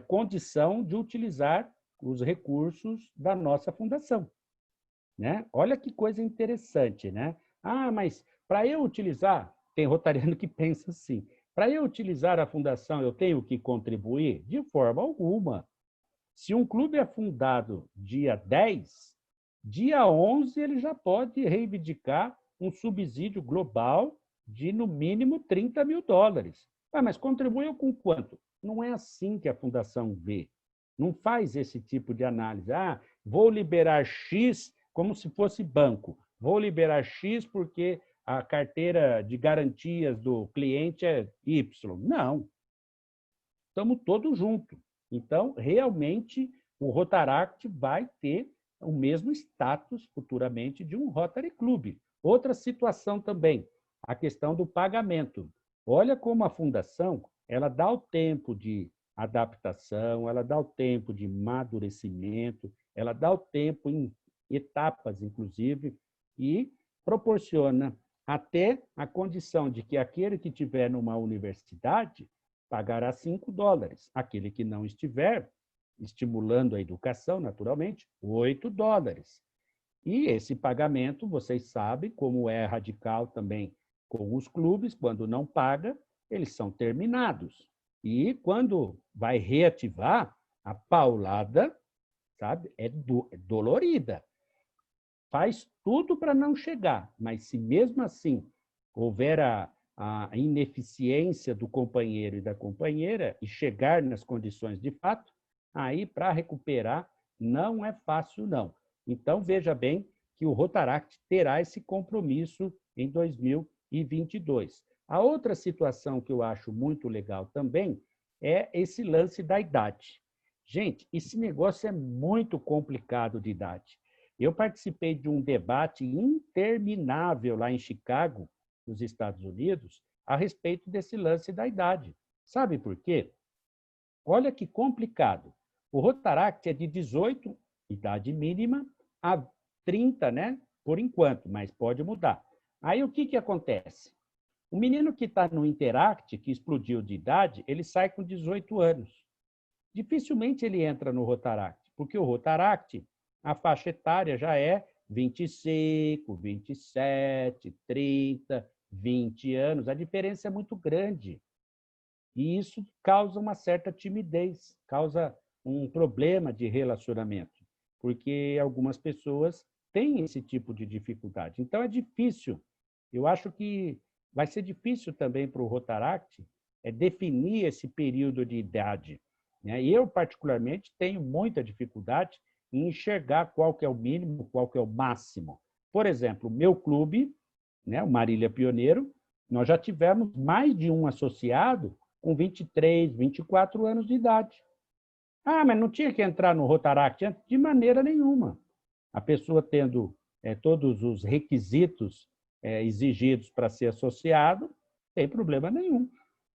E: condição de utilizar os recursos da nossa fundação, né? Olha que coisa interessante, né? Mas para eu utilizar, tem rotariano que pensa assim, para eu utilizar a fundação, eu tenho que contribuir? De forma alguma. Se um clube é fundado dia 10, dia 11 ele já pode reivindicar um subsídio global de, no mínimo, $30 mil. Mas contribuiu com quanto? Não é assim que a fundação vê. Não faz esse tipo de análise. Vou liberar X como se fosse banco. Vou liberar X porque a carteira de garantias do cliente é Y. Não. Estamos todos juntos. Então, realmente, o Rotaract vai ter o mesmo status futuramente de um Rotary Club. Outra situação também, a questão do pagamento. Olha como a fundação ela dá o tempo de adaptação, ela dá o tempo de amadurecimento, ela dá o tempo em etapas, inclusive, e proporciona até a condição de que aquele que estiver numa universidade pagará $5. Aquele que não estiver, estimulando a educação, naturalmente, $8. E esse pagamento, vocês sabem, como é radical também com os clubes, quando não paga, eles são terminados. E quando vai reativar, a paulada, sabe, é dolorida. Faz tudo para não chegar, mas se mesmo assim houver a ineficiência do companheiro e da companheira e chegar nas condições de fato, aí para recuperar não é fácil, não. Então, veja bem que o Rotaract terá esse compromisso em 2022. A outra situação que eu acho muito legal também é esse lance da idade. Gente, esse negócio é muito complicado de idade. Eu participei de um debate interminável lá em Chicago, nos Estados Unidos, a respeito desse lance da idade. Sabe por quê? Olha que complicado. O Rotaract é de 18, idade mínima, a 30, né? Por enquanto, mas pode mudar. Aí o que acontece? O menino que está no Interact, que explodiu de idade, ele sai com 18 anos. Dificilmente ele entra no Rotaract, porque o Rotaract, a faixa etária já é 25, 27, 30, 20 anos. A diferença é muito grande. E isso causa uma certa timidez, causa um problema de relacionamento, porque algumas pessoas têm esse tipo de dificuldade. Então, é difícil. Eu acho que vai ser difícil também para o Rotaract definir esse período de idade, né? E eu, particularmente, tenho muita dificuldade em enxergar qual que é o mínimo, qual que é o máximo. Por exemplo, o meu clube, né, o Marília Pioneiro, nós já tivemos mais de um associado com 23, 24 anos de idade. Mas não tinha que entrar no Rotaract? De maneira nenhuma. A pessoa tendo todos os requisitos exigidos para ser associado, não tem problema nenhum.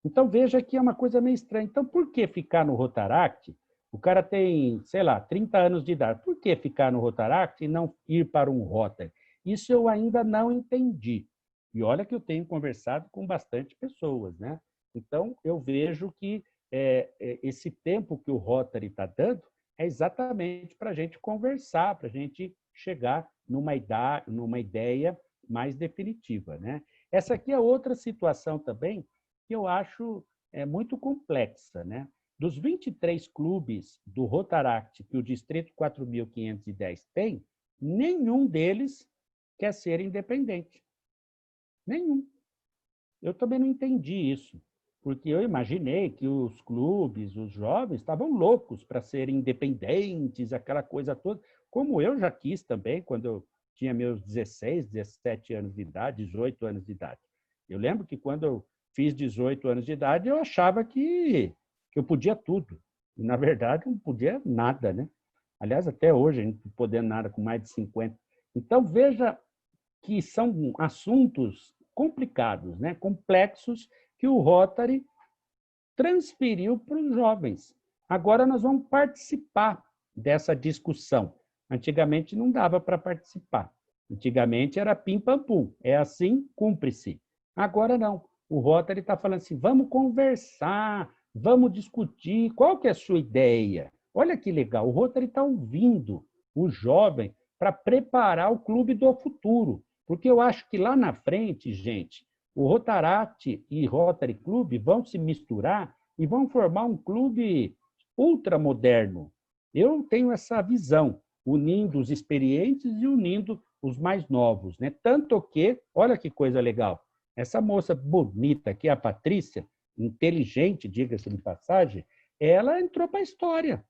E: Então, veja que é uma coisa meio estranha. Então, por que ficar no Rotaract? O cara tem, sei lá, 30 anos de idade. Por que ficar no Rotaract e não ir para um Rotary? Isso eu ainda não entendi. E olha que eu tenho conversado com bastante pessoas, né? Então, eu vejo que esse tempo que o Rotary está dando é exatamente para a gente conversar, para a gente chegar numa ideia mais definitiva, né? Essa aqui é outra situação também que eu acho muito complexa, né? Dos 23 clubes do Rotaract que o Distrito 4.510 tem, nenhum deles quer ser independente. Nenhum. Eu também não entendi isso, porque eu imaginei que os clubes, os jovens, estavam loucos para serem independentes, aquela coisa toda, como eu já quis também, quando eu tinha meus 16, 17 anos de idade, 18 anos de idade. Eu lembro que quando eu fiz 18 anos de idade, eu achava que eu podia tudo. E, na verdade, não podia nada, né? Aliás, até hoje, a gente não podendo nada com mais de 50. Então, veja que são assuntos complicados, né? Complexos, que o Rotary transferiu para os jovens. Agora nós vamos participar dessa discussão. Antigamente não dava para participar. Antigamente era pim-pam-pum. É assim, cumpre-se. Agora não. O Rotary está falando assim, vamos conversar, vamos discutir. Qual que é a sua ideia? Olha que legal, o Rotary está ouvindo o jovem para preparar o clube do futuro. Porque eu acho que lá na frente, gente, o Rotaract e Rotary Club vão se misturar e vão formar um clube ultramoderno. Eu tenho essa visão, unindo os experientes e unindo os mais novos, né? Tanto que, olha que coisa legal, essa moça bonita aqui, a Patrícia, inteligente, diga-se de passagem, ela entrou para a história.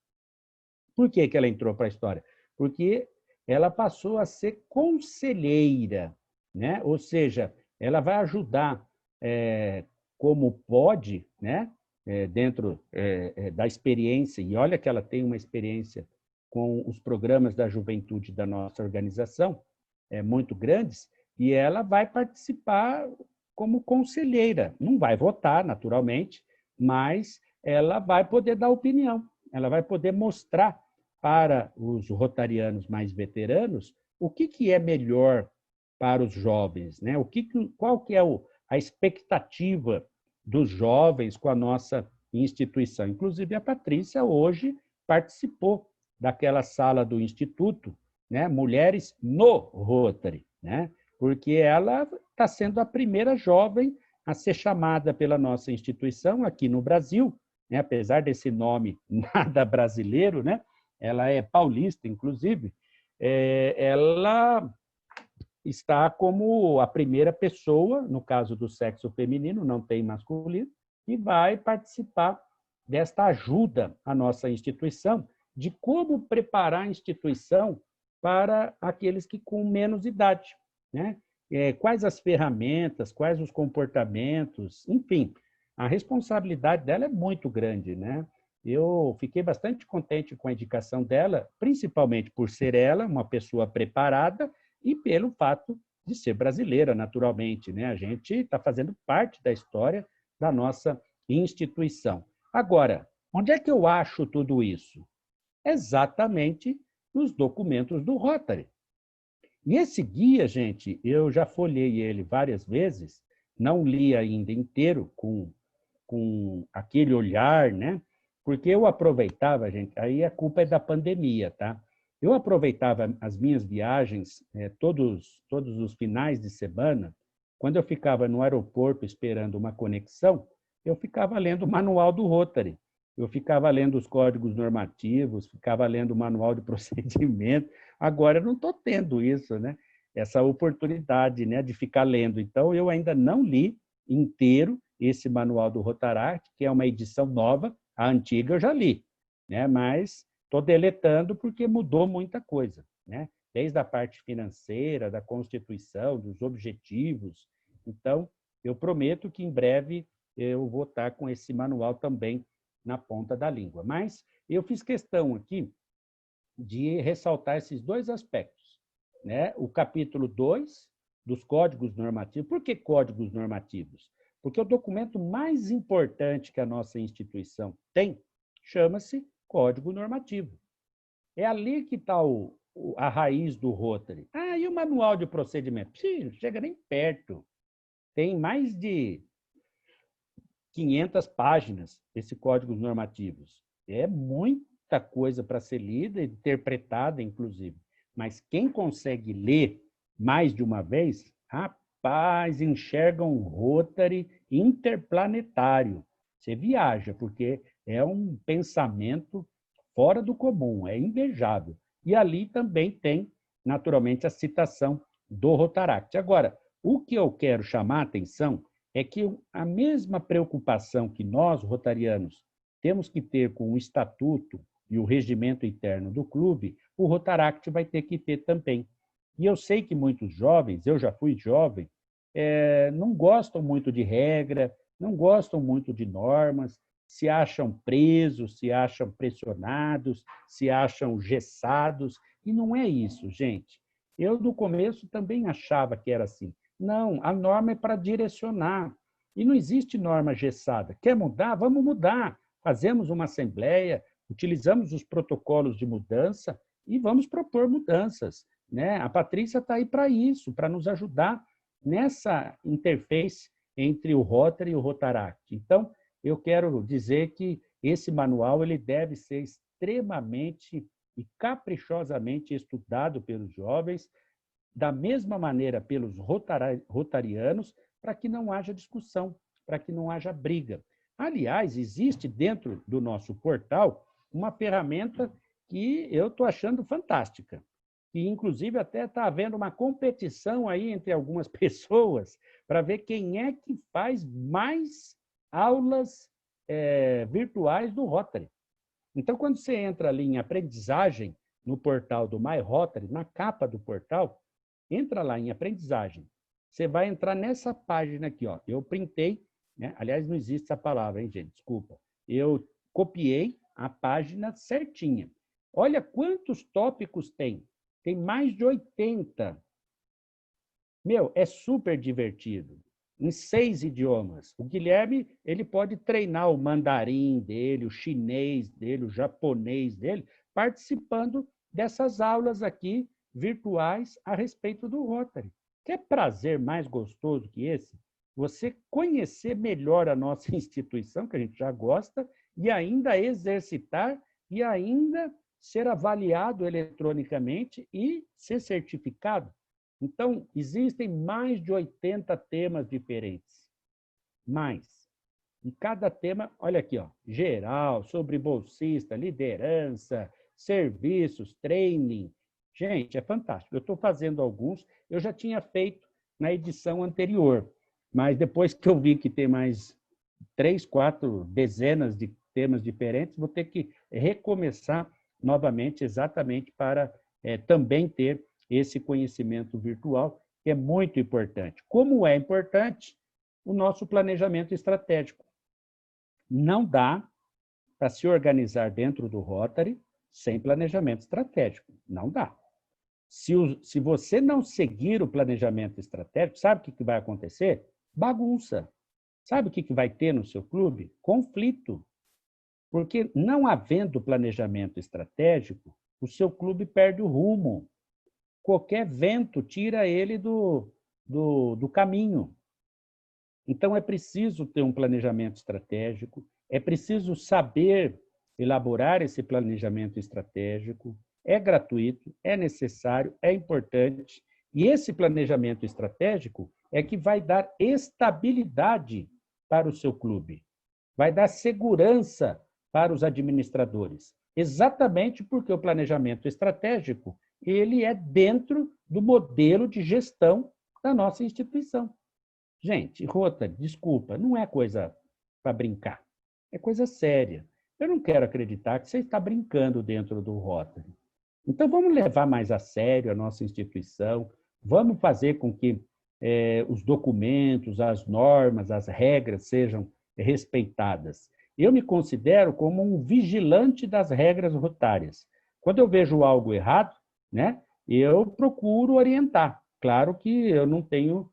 E: Por que ela entrou para a história? Porque ela passou a ser conselheira, né? Ou seja, ela vai ajudar como pode, né? Dentro da experiência, e olha que ela tem uma experiência com os programas da juventude da nossa organização, muito grandes, e ela vai participar como conselheira. Não vai votar, naturalmente, mas ela vai poder dar opinião, ela vai poder mostrar para os rotarianos mais veteranos o que é melhor para os jovens, né? Qual que é a expectativa dos jovens com a nossa instituição. Inclusive, a Patrícia hoje participou daquela sala do Instituto, né? Mulheres no Rotary, né? Porque ela está sendo a primeira jovem a ser chamada pela nossa instituição aqui no Brasil, né? Apesar desse nome nada brasileiro, né? Ela é paulista, inclusive, ela está como a primeira pessoa, no caso do sexo feminino, não tem masculino, que vai participar desta ajuda à nossa instituição, de como preparar a instituição para aqueles que com menos idade, né? Quais as ferramentas, quais os comportamentos, enfim, a responsabilidade dela é muito grande, né? Eu fiquei bastante contente com a indicação dela, principalmente por ser ela uma pessoa preparada e pelo fato de ser brasileira, naturalmente, né? A gente está fazendo parte da história da nossa instituição. Agora, onde é que eu acho tudo isso? Exatamente nos documentos do Rotary. E esse guia, gente, eu já folhei ele várias vezes, não li ainda inteiro com aquele olhar, né? Porque eu aproveitava, gente, aí a culpa é da pandemia, tá? Eu aproveitava as minhas viagens todos os finais de semana, quando eu ficava no aeroporto esperando uma conexão, eu ficava lendo o manual do Rotary, eu ficava lendo os códigos normativos, ficava lendo o manual de procedimento. Agora eu não estou tendo isso, né? Essa oportunidade, né, de ficar lendo. Então, eu ainda não li inteiro esse manual do Rotaract, que é uma edição nova. A antiga eu já li, né? Mas estou deletando porque mudou muita coisa, né? Desde a parte financeira, da Constituição, dos objetivos. Então, eu prometo que em breve eu vou estar com esse manual também na ponta da língua. Mas eu fiz questão aqui de ressaltar esses dois aspectos, né? O capítulo 2 dos códigos normativos. Por que códigos normativos? Porque o documento mais importante que a nossa instituição tem chama-se Código Normativo. É ali que está a raiz do Rotary. Ah, e o manual de procedimento? Sim, não chega nem perto. tem mais de 500 páginas esse códigos normativos. É muita coisa para ser lida e interpretada, inclusive. Mas quem consegue ler mais de uma vez, rapaz, enxerga um Rotary interplanetário. Você viaja, porque é um pensamento fora do comum, é invejável. E ali também tem, naturalmente, a citação do Rotaract. Agora, o que eu quero chamar a atenção é que a mesma preocupação que nós, rotarianos, temos que ter com o estatuto e o regimento interno do clube, o Rotaract vai ter que ter também. E eu sei que muitos jovens, eu já fui jovem, não gostam muito de regra, não gostam muito de normas, se acham presos, se acham pressionados, se acham gessados, e não é isso, gente. Eu, no começo, também achava que era assim. Não, a norma é para direcionar. E não existe norma gessada. Quer mudar? Vamos mudar. Fazemos uma assembleia, utilizamos os protocolos de mudança e vamos propor mudanças, né? A Patrícia está aí para isso, para nos ajudar nessa interface entre o Rotary e o Rotaract. Então, eu quero dizer que esse manual ele deve ser extremamente e caprichosamente estudado pelos jovens, da mesma maneira pelos rotarianos, para que não haja discussão, para que não haja briga. Aliás, existe dentro do nosso portal uma ferramenta que eu estou achando fantástica, que inclusive até está havendo uma competição aí entre algumas pessoas para ver quem é que faz mais aulas virtuais do Rotary. Então, quando você entra ali em aprendizagem, no portal do My Rotary, na capa do portal, entra lá em aprendizagem. Você vai entrar nessa página aqui, ó. Eu printei, né? Aliás, não existe essa palavra, hein, gente? Desculpa. Eu copiei a página certinha. Olha quantos tópicos tem. Tem mais de 80. Meu, é super divertido. Em 6 idiomas. O Guilherme, ele pode treinar o mandarim dele, o chinês dele, o japonês dele, participando dessas aulas aqui virtuais a respeito do Rotary. Quer prazer mais gostoso que esse? Você conhecer melhor a nossa instituição, que a gente já gosta, e ainda exercitar e ainda ser avaliado eletronicamente e ser certificado. Então, existem mais de 80 temas diferentes. Mais. E cada tema, olha aqui, ó, geral, sobre bolsista, liderança, serviços, training. Gente, é fantástico. Eu estou fazendo alguns, eu já tinha feito na edição anterior, mas depois que eu vi que tem mais 3, 4 dezenas de temas diferentes, vou ter que recomeçar novamente, exatamente para também ter esse conhecimento virtual, que é muito importante. Como é importante o nosso planejamento estratégico. Não dá para se organizar dentro do Rotary sem planejamento estratégico. Não dá. Se você não seguir o planejamento estratégico, sabe o que vai acontecer? Bagunça. Sabe o que vai ter no seu clube? Conflito. Porque não havendo planejamento estratégico, o seu clube perde o rumo. Qualquer vento tira ele do caminho. Então, é preciso ter um planejamento estratégico, é preciso saber elaborar esse planejamento estratégico, é gratuito, é necessário, é importante, e esse planejamento estratégico é que vai dar estabilidade para o seu clube, vai dar segurança para os administradores, exatamente porque o planejamento estratégico ele é dentro do modelo de gestão da nossa instituição. Gente, Rotary, desculpa, não é coisa para brincar, é coisa séria. Eu não quero acreditar que você está brincando dentro do Rotary. Então, vamos levar mais a sério a nossa instituição, vamos fazer com que os documentos, as normas, as regras sejam respeitadas. Eu me considero como um vigilante das regras rotárias. Quando eu vejo algo errado, né, eu procuro orientar. Claro que eu não tenho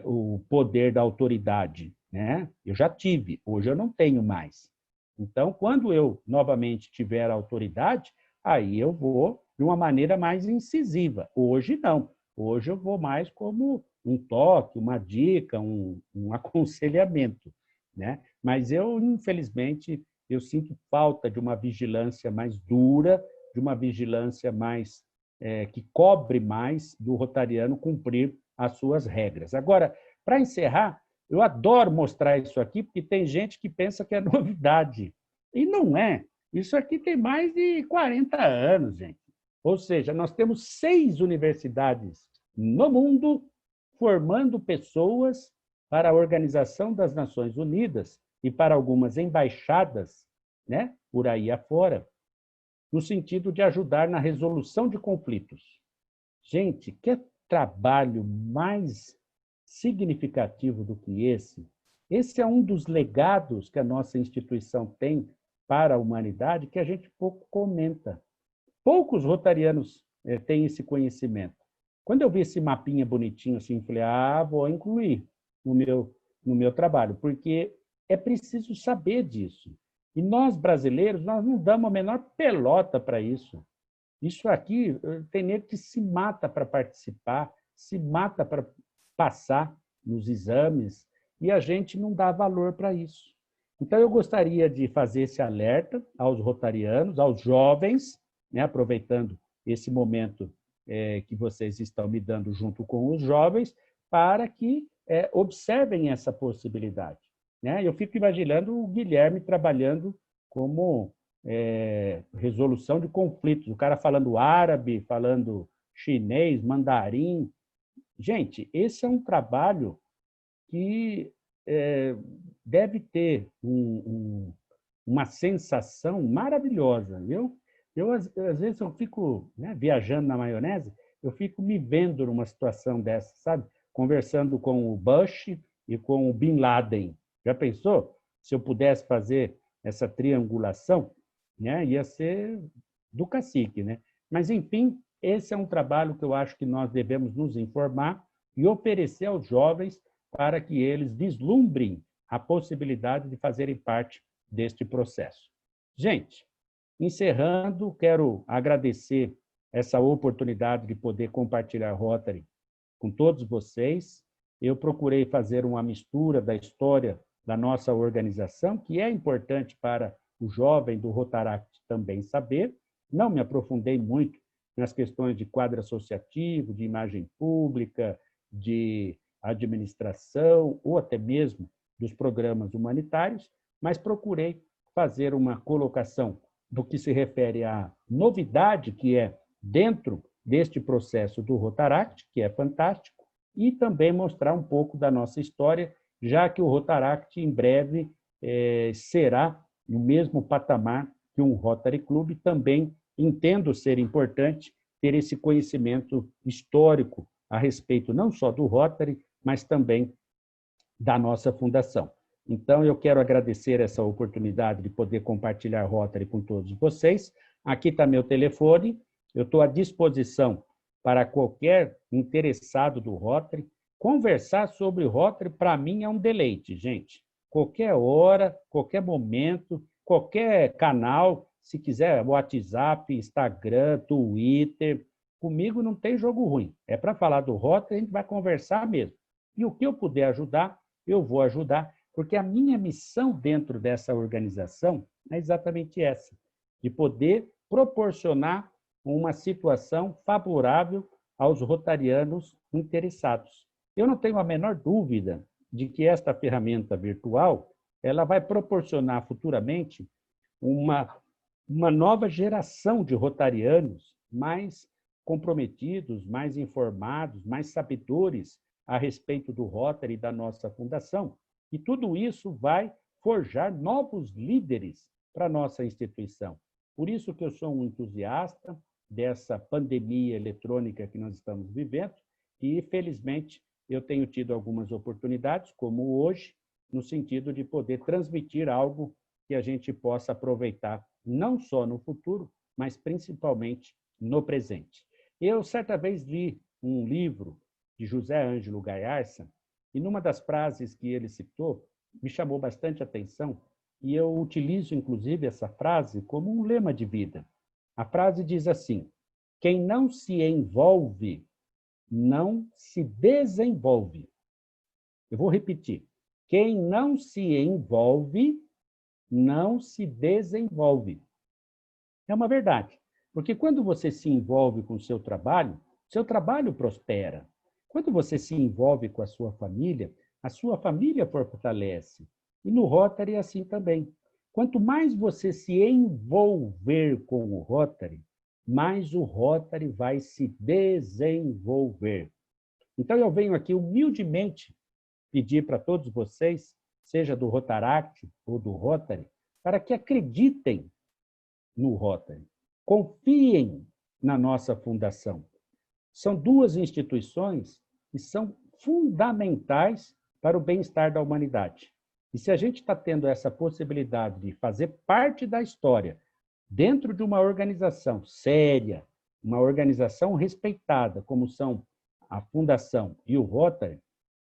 E: o poder da autoridade, né? Eu já tive, hoje eu não tenho mais. Então, quando eu novamente tiver autoridade, aí eu vou de uma maneira mais incisiva. Hoje não. Hoje eu vou mais como um toque, uma dica, um aconselhamento, né? Mas eu, infelizmente, eu sinto falta de uma vigilância mais dura, de uma vigilância mais que cobre mais do rotariano cumprir as suas regras. Agora, para encerrar, eu adoro mostrar isso aqui, porque tem gente que pensa que é novidade. E não é. Isso aqui tem mais de 40 anos, gente. Ou seja, nós temos 6 universidades no mundo formando pessoas para a Organização das Nações Unidas e para algumas embaixadas, né, por aí afora, no sentido de ajudar na resolução de conflitos. Gente, que trabalho mais significativo do que esse? Esse é um dos legados que a nossa instituição tem para a humanidade que a gente pouco comenta. Poucos rotarianos têm esse conhecimento. Quando eu vi esse mapinha bonitinho assim, falei, vou incluir no meu trabalho, porque é preciso saber disso. E nós, brasileiros, nós não damos a menor pelota para isso. Isso aqui, tem nego que se mata para participar, se mata para passar nos exames, e a gente não dá valor para isso. Então, eu gostaria de fazer esse alerta aos rotarianos, aos jovens, né, aproveitando esse momento que vocês estão me dando junto com os jovens, para que observem essa possibilidade. Né? Eu fico imaginando o Guilherme trabalhando como resolução de conflitos, o cara falando árabe, falando chinês, mandarim. Gente, esse é um trabalho que deve ter uma sensação maravilhosa. Eu às vezes, eu fico, né, viajando na maionese, eu fico me vendo numa situação dessa, sabe? Conversando com o Bush e com o Bin Laden. Já pensou? Se eu pudesse fazer essa triangulação, né, ia ser do cacique, né? Mas, enfim, esse é um trabalho que eu acho que nós devemos nos informar e oferecer aos jovens para que eles vislumbrem a possibilidade de fazerem parte deste processo. Gente, encerrando, quero agradecer essa oportunidade de poder compartilhar Rotary com todos vocês. Eu procurei fazer uma mistura da história da nossa organização, que é importante para o jovem do Rotaract também saber. Não me aprofundei muito nas questões de quadro associativo, de imagem pública, de administração ou até mesmo dos programas humanitários, mas procurei fazer uma colocação do que se refere à novidade que é dentro deste processo do Rotaract, que é fantástico, e também mostrar um pouco da nossa história, já que o Rotaract em breve será no mesmo patamar que um Rotary Club. Também entendo ser importante ter esse conhecimento histórico a respeito não só do Rotary, mas também da nossa fundação. Então, eu quero agradecer essa oportunidade de poder compartilhar Rotary com todos vocês. Aqui está meu telefone, eu estou à disposição para qualquer interessado do Rotary. Conversar sobre Rotary, para mim, é um deleite, gente. Qualquer hora, qualquer momento, qualquer canal, se quiser, WhatsApp, Instagram, Twitter, comigo não tem jogo ruim. É para falar do Rotary, a gente vai conversar mesmo. E o que eu puder ajudar, eu vou ajudar, porque a minha missão dentro dessa organização é exatamente essa, de poder proporcionar uma situação favorável aos rotarianos interessados. Eu não tenho a menor dúvida de que esta ferramenta virtual ela vai proporcionar futuramente uma nova geração de rotarianos mais comprometidos, mais informados, mais sabedores a respeito do Rotary e da nossa fundação. E tudo isso vai forjar novos líderes para a nossa instituição. Por isso que eu sou um entusiasta dessa pandemia eletrônica que nós estamos vivendo e, felizmente, eu tenho tido algumas oportunidades, como hoje, no sentido de poder transmitir algo que a gente possa aproveitar não só no futuro, mas principalmente no presente. Eu, certa vez, li um livro de José Ângelo Gaiarsa, e numa das frases que ele citou, me chamou bastante atenção, e eu utilizo, inclusive, essa frase como um lema de vida. A frase diz assim: quem não se envolve não se desenvolve. Eu vou repetir. Quem não se envolve, não se desenvolve. É uma verdade. Porque quando você se envolve com o seu trabalho prospera. Quando você se envolve com a sua família fortalece. E no Rotary é assim também. Quanto mais você se envolver com o Rotary, mais o Rotary vai se desenvolver. Então, eu venho aqui humildemente pedir para todos vocês, seja do Rotaract ou do Rotary, para que acreditem no Rotary. Confiem na nossa fundação. São duas instituições que são fundamentais para o bem-estar da humanidade. E se a gente está tendo essa possibilidade de fazer parte da história dentro de uma organização séria, uma organização respeitada, como são a Fundação e o Rotary,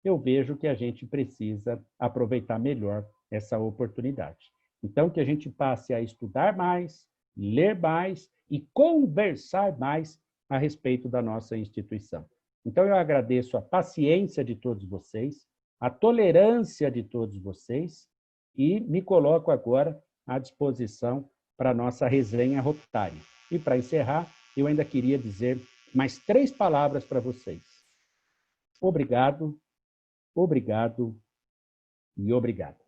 E: eu vejo que a gente precisa aproveitar melhor essa oportunidade. Então, que a gente passe a estudar mais, ler mais e conversar mais a respeito da nossa instituição. Então, eu agradeço a paciência de todos vocês, a tolerância de todos vocês e me coloco agora à disposição para a nossa resenha Rotary. E, para encerrar, eu ainda queria dizer mais 3 palavras para vocês. Obrigado, obrigado e obrigado.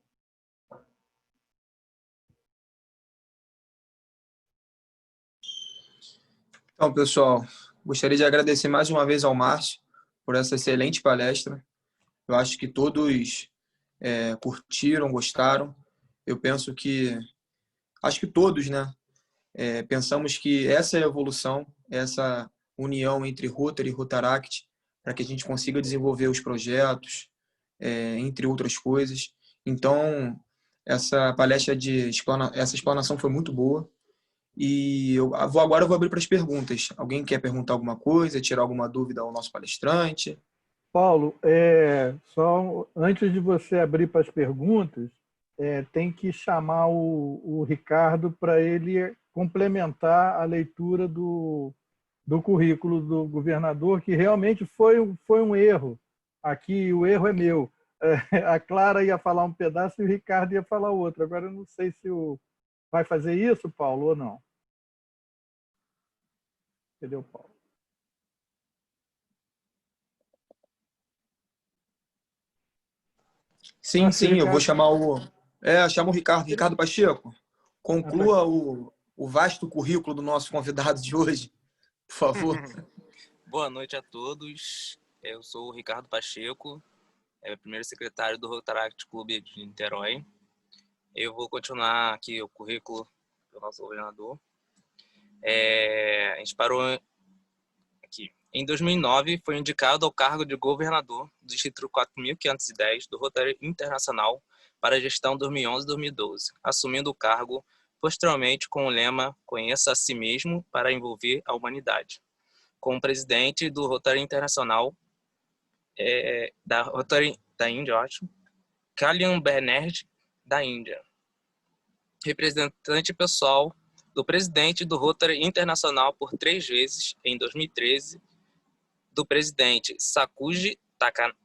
A: Então, pessoal, gostaria de agradecer mais uma vez ao Márcio por essa excelente palestra. Eu acho que todos curtiram, gostaram. Eu penso que, acho que todos, né, pensamos que essa é a evolução, essa união entre Rotary e Rotaract, para que a gente consiga desenvolver os projetos, entre outras coisas. Então, essa palestra essa explanação foi muito boa. E agora eu vou abrir para as perguntas. Alguém quer perguntar alguma coisa, tirar alguma dúvida ao nosso palestrante?
B: Paulo, só antes de você abrir para as perguntas, tem que chamar o Ricardo para ele complementar a leitura do currículo do governador, que realmente foi um erro. Aqui o erro é meu. A Clara ia falar um pedaço e o Ricardo ia falar outro. Agora eu não sei se vai fazer isso, Paulo, ou não. Entendeu, Paulo?
A: Sim, eu vou chamar chama o Ricardo Pacheco. Conclua o vasto currículo do nosso convidado de hoje, por favor.
F: Boa noite a todos. Eu sou o Ricardo Pacheco, primeiro secretário do Rotaract Clube de Niterói. Eu vou continuar aqui o currículo do nosso governador. A gente parou aqui. Em 2009, foi indicado ao cargo de governador do Distrito 4.510 do Rotary Internacional para a gestão 2011-2012, assumindo o cargo posteriormente com o lema Conheça a si mesmo para envolver a humanidade. Como presidente do Rotary Internacional da Rotary da Índia, Kalyan Banerjee da Índia. Representante pessoal do presidente do Rotary Internacional por 3 vezes, em 2013, do presidente Sakuji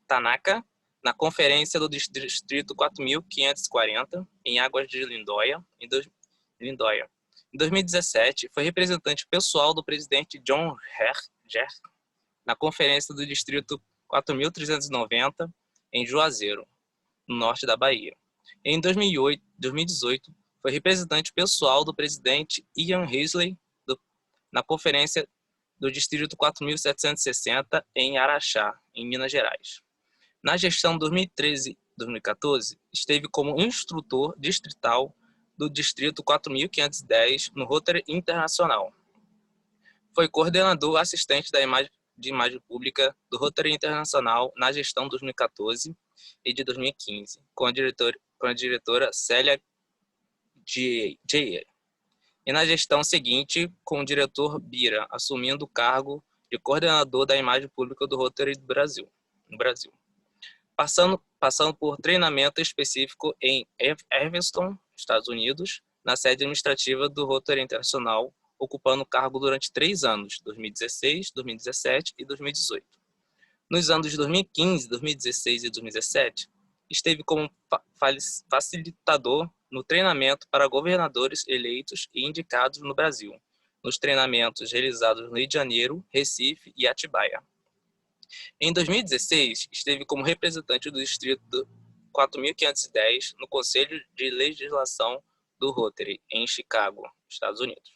F: Tanaka, na Conferência do Distrito 4.540, em Águas de Lindóia, em 2017, foi representante pessoal do presidente John Herr, na Conferência do Distrito 4.390, em Juazeiro, no norte da Bahia. Em 2018, foi representante pessoal do presidente Ian Risley na Conferência do Distrito 4.760, em Araxá, em Minas Gerais. Na gestão 2013-2014, esteve como instrutor distrital do Distrito 4.510 no Rotary Internacional. Foi coordenador assistente de imagem pública do Rotary Internacional na gestão 2014 e de 2015, com a diretora Célia J. E na gestão seguinte, com o diretor Bira, assumindo o cargo de coordenador da imagem pública do Rotary do Brasil, no Brasil. Passando por treinamento específico em Evanston, Estados Unidos, na sede administrativa do Rotary Internacional, ocupando o cargo durante 3 anos, 2016, 2017 e 2018. Nos anos de 2015, 2016 e 2017, esteve como facilitador no treinamento para governadores eleitos e indicados no Brasil, nos treinamentos realizados no Rio de Janeiro, Recife e Atibaia. Em 2016, esteve como representante do Distrito 4510 no Conselho de Legislação do Rotary, em Chicago, Estados Unidos.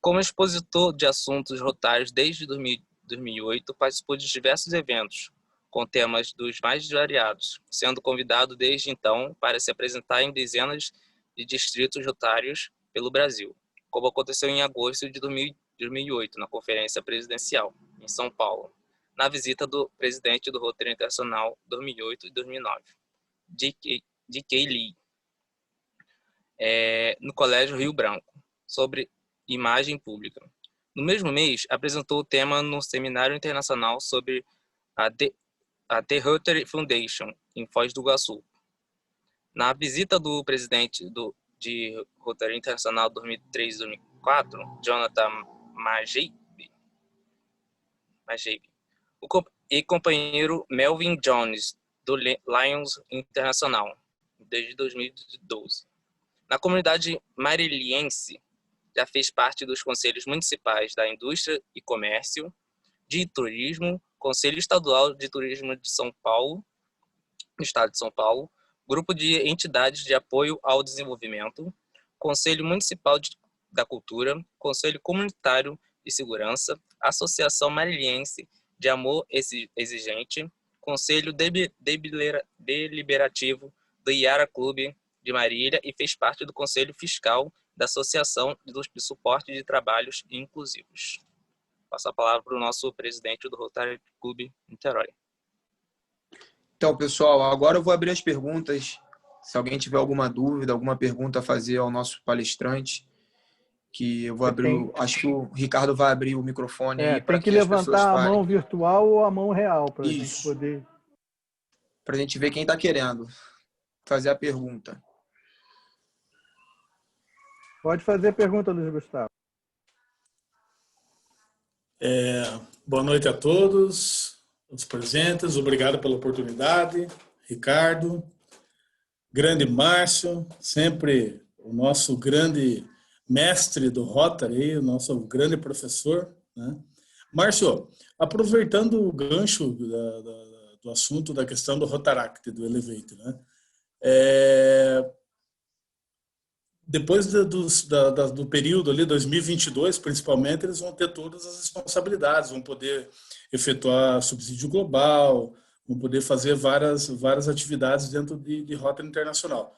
F: Como expositor de assuntos rotários desde 2008, participou de diversos eventos, com temas dos mais variados, sendo convidado desde então para se apresentar em dezenas de distritos rotários pelo Brasil, como aconteceu em agosto de 2008, na Conferência Presidencial, em São Paulo, na visita do presidente do Rotary Internacional 2008 e 2009, D.K. Lee, no Colégio Rio Branco, sobre imagem pública. No mesmo mês, apresentou o tema no Seminário Internacional sobre a The Rotary Foundation, em Foz do Iguaçu. Na visita do presidente de Rotary Internacional 2003 e 2004, Jonathan Majeib, e companheiro Melvin Jones, do Lions Internacional, desde 2012. Na comunidade mariliense, já fez parte dos conselhos municipais da Indústria e Comércio, de Turismo, Conselho Estadual de Turismo de São Paulo, no estado de São Paulo, Grupo de Entidades de Apoio ao Desenvolvimento, Conselho Municipal da Cultura, Conselho Comunitário de Segurança, Associação Mariliense de Amor Exigente, Conselho Deliberativo do Iara Clube de Marília e fez parte do Conselho Fiscal da Associação de Suporte de Trabalhos Inclusivos. Passo a palavra para o nosso presidente do Rotary Clube Niterói.
A: Então, pessoal, agora eu vou abrir as perguntas. Se alguém tiver alguma dúvida, alguma pergunta a fazer ao nosso palestrante, que eu vou abrir. Acho que o Ricardo vai abrir o microfone aí para
B: tem que
A: que as pessoas
B: levantar a
A: falem.
B: mão virtual ou a mão real para a gente poder.
A: Para a gente ver quem está querendo fazer a pergunta.
B: Pode fazer a pergunta, Luiz Gustavo.
G: Boa noite a todos os presentes. Obrigado pela oportunidade. Ricardo, grande Márcio, sempre o nosso grande mestre do Rotary, o nosso grande professor, né? Márcio, aproveitando o gancho do assunto da questão do Rotaract, do Elevate, né? Depois do período ali, 2022, principalmente, eles vão ter todas as responsabilidades, vão poder efetuar subsídio global, vão poder fazer várias atividades dentro de Rotary Internacional.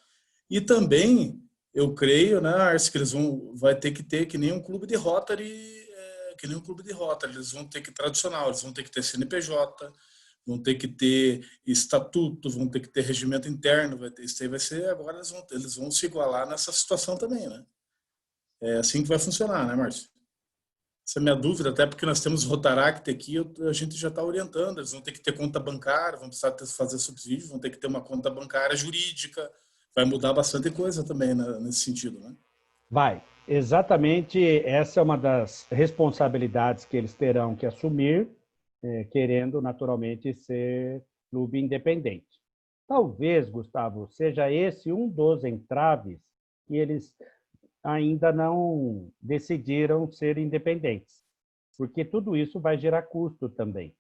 G: E também, eu creio, né, Arce, que eles vai ter que ter que nem um clube de Rotary, eles vão ter que tradicional, eles vão ter que ter CNPJ, vão ter que ter estatuto, vão ter que ter regimento interno, isso aí vai ser, agora eles vão se igualar nessa situação também, né? É assim que vai funcionar, né, Márcio? Essa é a minha dúvida, até porque nós temos o Rotaract aqui, a gente já está orientando, eles vão ter que ter conta bancária, vão precisar fazer subsídio, vão ter que ter uma conta bancária jurídica, vai mudar bastante coisa também, né, nesse sentido, né?
E: Vai. Exatamente, essa é uma das responsabilidades que eles terão que assumir, querendo naturalmente ser clube independente. Talvez, Gustavo, seja esse um dos entraves que eles ainda não decidiram ser independentes, porque tudo isso vai gerar custo também,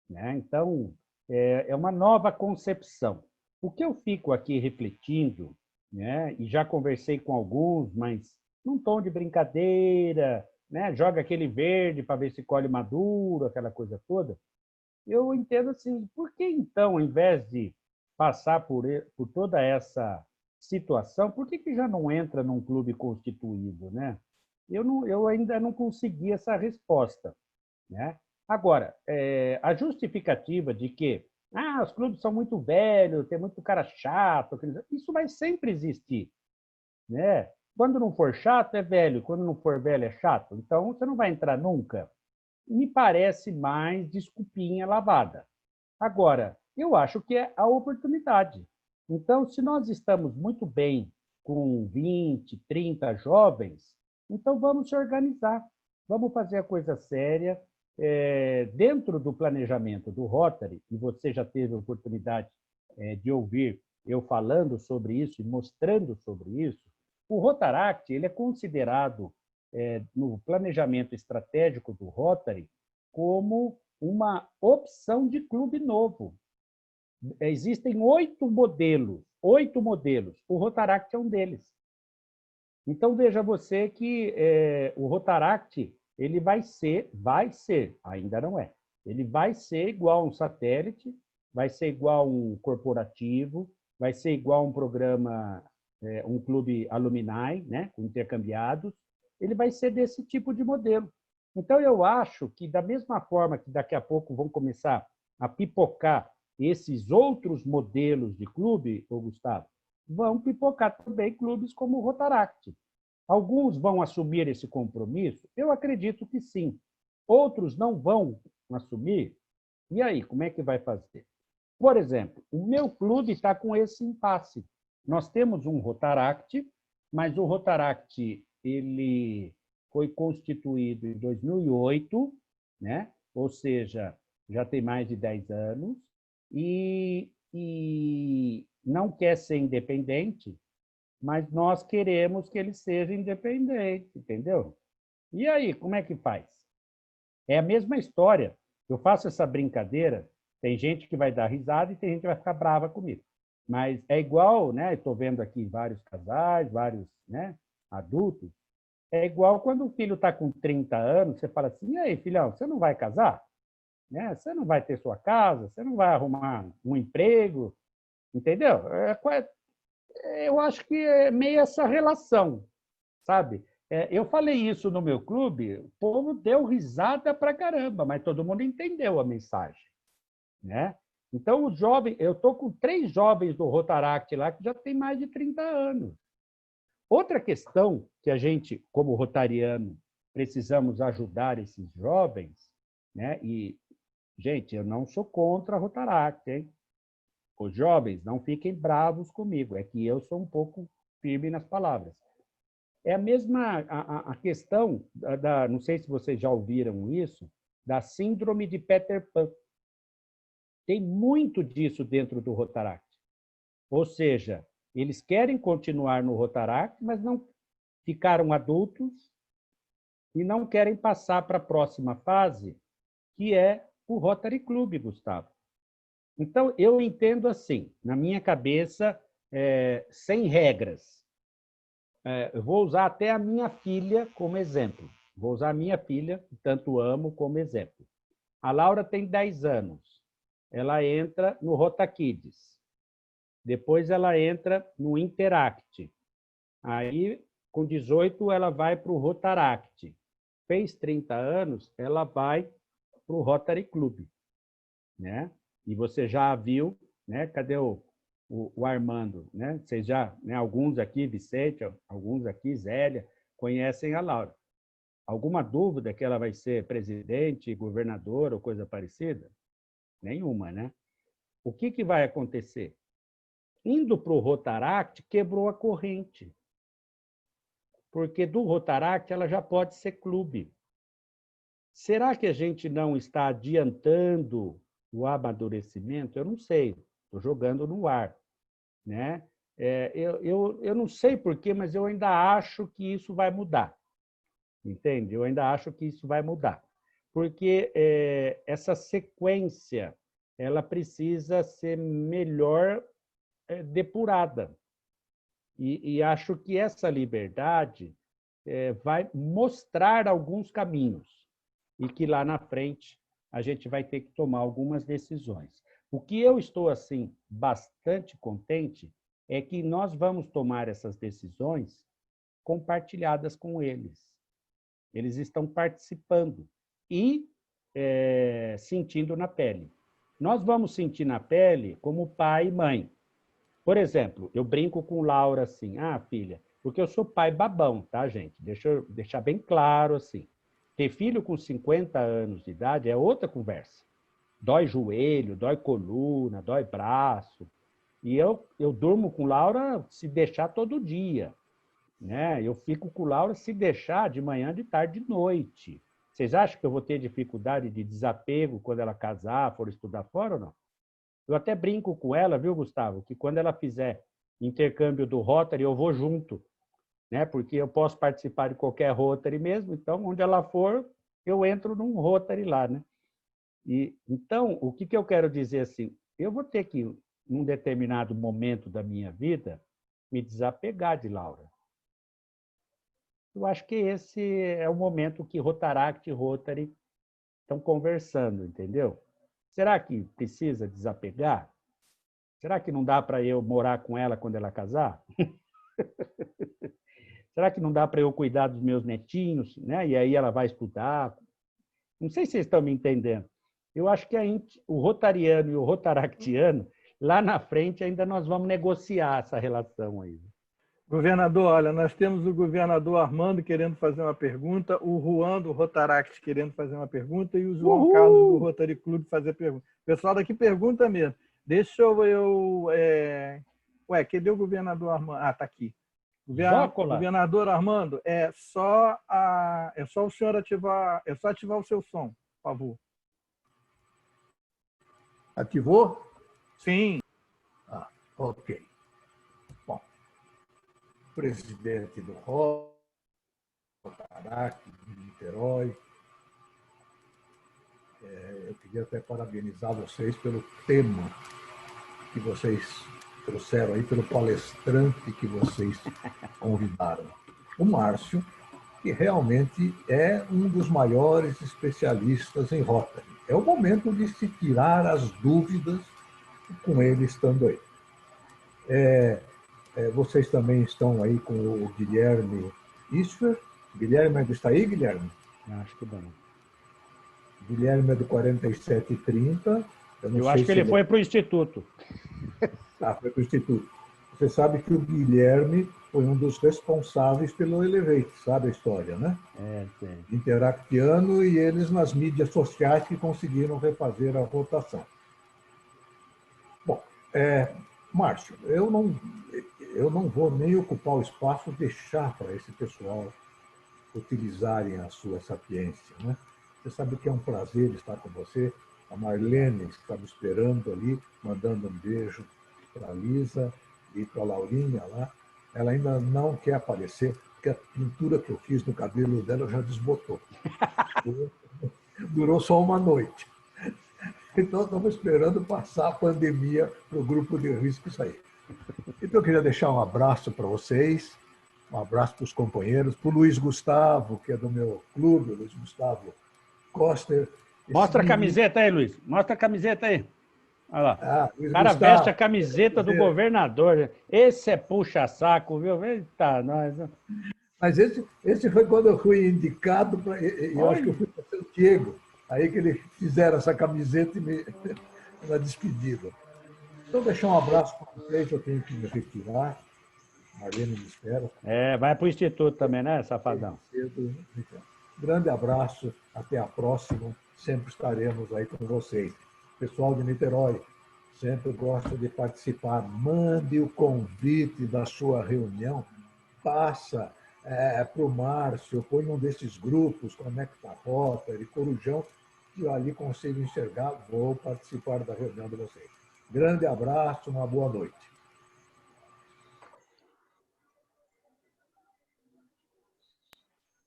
E: né? Então, é uma nova concepção. O que eu fico aqui refletindo, né, e já conversei com alguns, mas num tom de brincadeira, né, joga aquele verde para ver se colhe maduro, aquela coisa toda. Eu entendo assim, por que então, ao invés de passar por toda essa situação, por que já não entra num clube constituído, né? Eu ainda não consegui essa resposta, né? Agora, a justificativa de que os clubes são muito velhos, tem muito cara chato, isso vai sempre existir, né? Quando não for chato, é velho. Quando não for velho, é chato. Então, você não vai entrar nunca. Me parece mais desculpinha lavada. Agora, eu acho que é a oportunidade. Então, se nós estamos muito bem com 20, 30 jovens, então vamos se organizar. Vamos fazer a coisa séria. dentro do planejamento do Rotary, e você já teve a oportunidade de ouvir eu falando sobre isso e mostrando sobre isso, o Rotaract ele é considerado, no planejamento estratégico do Rotary, como uma opção de clube novo. Existem 8 modelos, o Rotaract é um deles. Então, veja você que o Rotaract ele vai ser, ainda não é, ele vai ser igual a um satélite, vai ser igual a um corporativo, vai ser igual a um programa, um clube alumni, né, intercambiados, ele vai ser desse tipo de modelo. Então, eu acho que, da mesma forma que daqui a pouco vão começar a pipocar esses outros modelos de clube, Gustavo, vão pipocar também clubes como o Rotaract. Alguns vão assumir esse compromisso? Eu acredito que sim. Outros não vão assumir? E aí, como é que vai fazer? Por exemplo, o meu clube está com esse impasse. Nós temos um Rotaract, mas o Rotaract ele foi constituído em 2008, né? Ou seja, já tem mais de 10 anos, e não quer ser independente, mas nós queremos que ele seja independente, entendeu? E aí, como é que faz? É a mesma história. Eu faço essa brincadeira, tem gente que vai dar risada e tem gente que vai ficar brava comigo. Mas é igual, né? Estou vendo aqui vários casais, vários, né, adultos. É igual quando o filho está com 30 anos, você fala assim, e aí, filhão, você não vai casar? Né? Você não vai ter sua casa? Você não vai arrumar um emprego? Entendeu? Eu acho que é meio essa relação, sabe? Eu falei isso no meu clube, o povo deu risada pra caramba, mas todo mundo entendeu a mensagem, né? Então, os jovens, eu estou com 3 jovens do Rotaract lá que já têm mais de 30 anos. Outra questão que a gente, como rotariano, precisamos ajudar esses jovens, né? E, gente, eu não sou contra a Rotaract, hein? Os jovens, não fiquem bravos comigo, é que eu sou um pouco firme nas palavras. É a mesma a questão, não sei se vocês já ouviram isso, da síndrome de Peter Pan. Tem muito disso dentro do Rotaract. Ou seja, eles querem continuar no Rotaract, mas não ficaram adultos e não querem passar para a próxima fase, que é o Rotary Club, Gustavo. Então, eu entendo assim, na minha cabeça, sem regras. Eu vou usar até a minha filha como exemplo. Vou usar a minha filha, que tanto amo, como exemplo. A Laura tem 10 anos. Ela entra no RotaKids. Depois ela entra no Interact. Aí, com 18, ela vai para o Rotaract. Fez 30 anos, ela vai para o Rotary Club, né? E você já viu, né? Cadê o Armando, né? Vocês já, né? Alguns aqui, Vicente, alguns aqui, Zélia, conhecem a Laura. Alguma dúvida que ela vai ser presidente, governadora ou coisa parecida? Nenhuma, né? O que vai acontecer? Indo para o Rotaract, quebrou a corrente. Porque do Rotaract ela já pode ser clube. Será que a gente não está adiantando o amadurecimento? Eu não sei, estou jogando no ar, né? Eu não sei porquê, mas eu ainda acho que isso vai mudar, entende? Eu ainda acho que isso vai mudar, porque essa sequência ela precisa ser melhor depurada, e acho que essa liberdade vai mostrar alguns caminhos e que lá na frente a gente vai ter que tomar algumas decisões. O que eu estou, assim, bastante contente é que nós vamos tomar essas decisões compartilhadas com eles. Eles estão participando e sentindo na pele. Nós vamos sentir na pele como pai e mãe. Por exemplo, eu brinco com Laura assim, filha, porque eu sou pai babão, tá, gente? Deixa eu deixar bem claro assim. Ter filho com 50 anos de idade é outra conversa. Dói joelho, dói coluna, dói braço. E eu durmo com Laura se deixar todo dia, né? Eu fico com Laura se deixar de manhã, de tarde, de noite. Vocês acham que eu vou ter dificuldade de desapego quando ela casar, for estudar fora ou não? Eu até brinco com ela, viu, Gustavo, que quando ela fizer intercâmbio do Rotary, eu vou junto, né? Porque eu posso participar de qualquer Rotary mesmo, então, onde ela for, eu entro num Rotary lá, né? Então, o que eu quero dizer assim, eu vou ter que, num determinado momento da minha vida, me desapegar de Laura. Eu acho que esse é o momento que Rotaract e Rotary estão conversando, entendeu? Será que precisa desapegar? Será que não dá para eu morar com ela quando ela casar? Será que não dá para eu cuidar dos meus netinhos, né? E aí ela vai estudar? Não sei se vocês estão me entendendo. Eu acho que o rotariano e o rotaractiano, lá na frente, ainda nós vamos negociar essa relação aí.
B: Governador, olha, nós temos o governador Armando querendo fazer uma pergunta, o Juan do Rotaract querendo fazer uma pergunta e o João Carlos do Rotary Club fazer pergunta. O pessoal daqui pergunta mesmo. Deixa eu... Ué, cadê o governador Armando? Ah, está aqui. Governador Armando, é só o senhor ativar o seu som, por favor.
H: Ativou?
B: Sim.
H: Ah, ok. Bom, presidente do Rotaract, de Niterói, eu queria até parabenizar vocês pelo tema que vocês trouxeram aí, pelo palestrante que vocês convidaram. O Márcio, que realmente é um dos maiores especialistas em Rotary. É o momento de se tirar as dúvidas com ele estando aí. Vocês também estão aí com o Guilherme Isfer. Guilherme está aí, Guilherme?
E: Acho que não.
H: Guilherme é do 4730.
E: Eu acho que ele foi para o Instituto.
H: Ah, foi para o Instituto. Você sabe que o Guilherme foi um dos responsáveis pelo Elevate, sabe a história, né?
E: Sim.
H: Interactiano e eles nas mídias sociais que conseguiram refazer a votação. Bom, Márcio, eu não vou nem ocupar o espaço, deixar para esse pessoal utilizarem a sua sapiência, né? Você sabe que é um prazer estar com você. A Marlene está me esperando ali, mandando um beijo para a Lisa e para a Laurinha lá. Ela ainda não quer aparecer, porque a pintura que eu fiz no cabelo dela já desbotou. Durou só uma noite. Então, estamos esperando passar a pandemia para o grupo de risco sair. Então, eu queria deixar um abraço para vocês, um abraço para os companheiros, para o Luiz Gustavo, que é do meu clube, o Luiz Gustavo Coster.
E: Mostra a camiseta aí, Luiz. Mostra a camiseta aí. Olha lá. O cara
H: Gustavo,
E: veste a camiseta do governador. Esse é puxa-saco, viu? Eita, nós.
H: Mas esse foi quando eu fui indicado, eu acho que eu fui para São Diego, aí que eles fizeram essa camiseta na despedida. Então, deixar um abraço para vocês, eu tenho que me retirar. Marlene me espera.
E: Vai para o Instituto também, né, safadão?
H: Grande abraço, até a próxima. Sempre estaremos aí com vocês. Pessoal de Niterói, sempre gosto de participar. Mande o convite da sua reunião, passa para o Márcio, põe um desses grupos, Conecta Rotary, Corujão, que eu ali consigo enxergar, vou participar da reunião de vocês. Grande abraço, uma boa noite.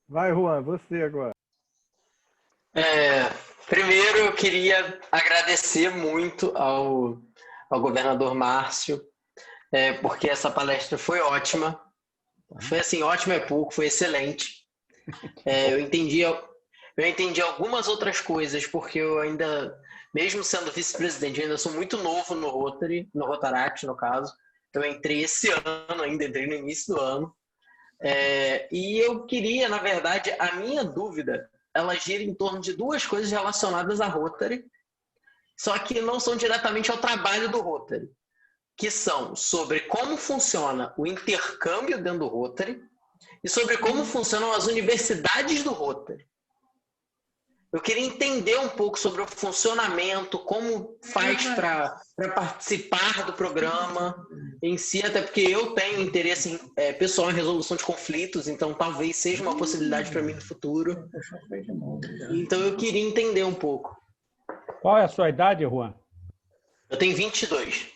B: Vai, Juan, você agora.
C: Primeiro, eu queria agradecer muito ao governador Márcio, porque essa palestra foi ótima. Foi assim, ótima é pouco, foi excelente. Eu entendi algumas outras coisas, porque eu ainda, mesmo sendo vice-presidente, eu ainda sou muito novo no Rotary, no Rotaract, no caso. Eu entrei esse ano, ainda entrei no início do ano. E eu queria, na verdade, a minha dúvida, ela gira em torno de duas coisas relacionadas à Rotary, só que não são diretamente ao trabalho do Rotary, que são sobre como funciona o intercâmbio dentro do Rotary e sobre como funcionam as universidades do Rotary. Eu queria entender um pouco sobre o funcionamento, como faz para participar do programa em si, até porque eu tenho interesse pessoal em resolução de conflitos, então talvez seja uma possibilidade para mim no futuro. Então eu queria entender um pouco.
E: Qual é a sua idade, Juan?
C: Eu tenho 22.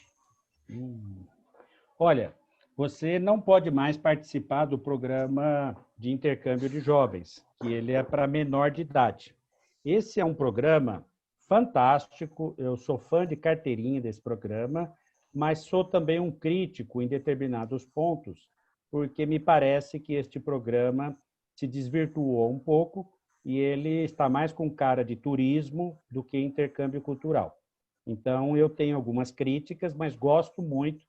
E: Olha, você não pode mais participar do programa de intercâmbio de jovens, que ele é para menor de idade. Esse é um programa fantástico, eu sou fã de carteirinha desse programa, mas sou também um crítico em determinados pontos, porque me parece que este programa se desvirtuou um pouco e ele está mais com cara de turismo do que intercâmbio cultural. Então, eu tenho algumas críticas, mas gosto muito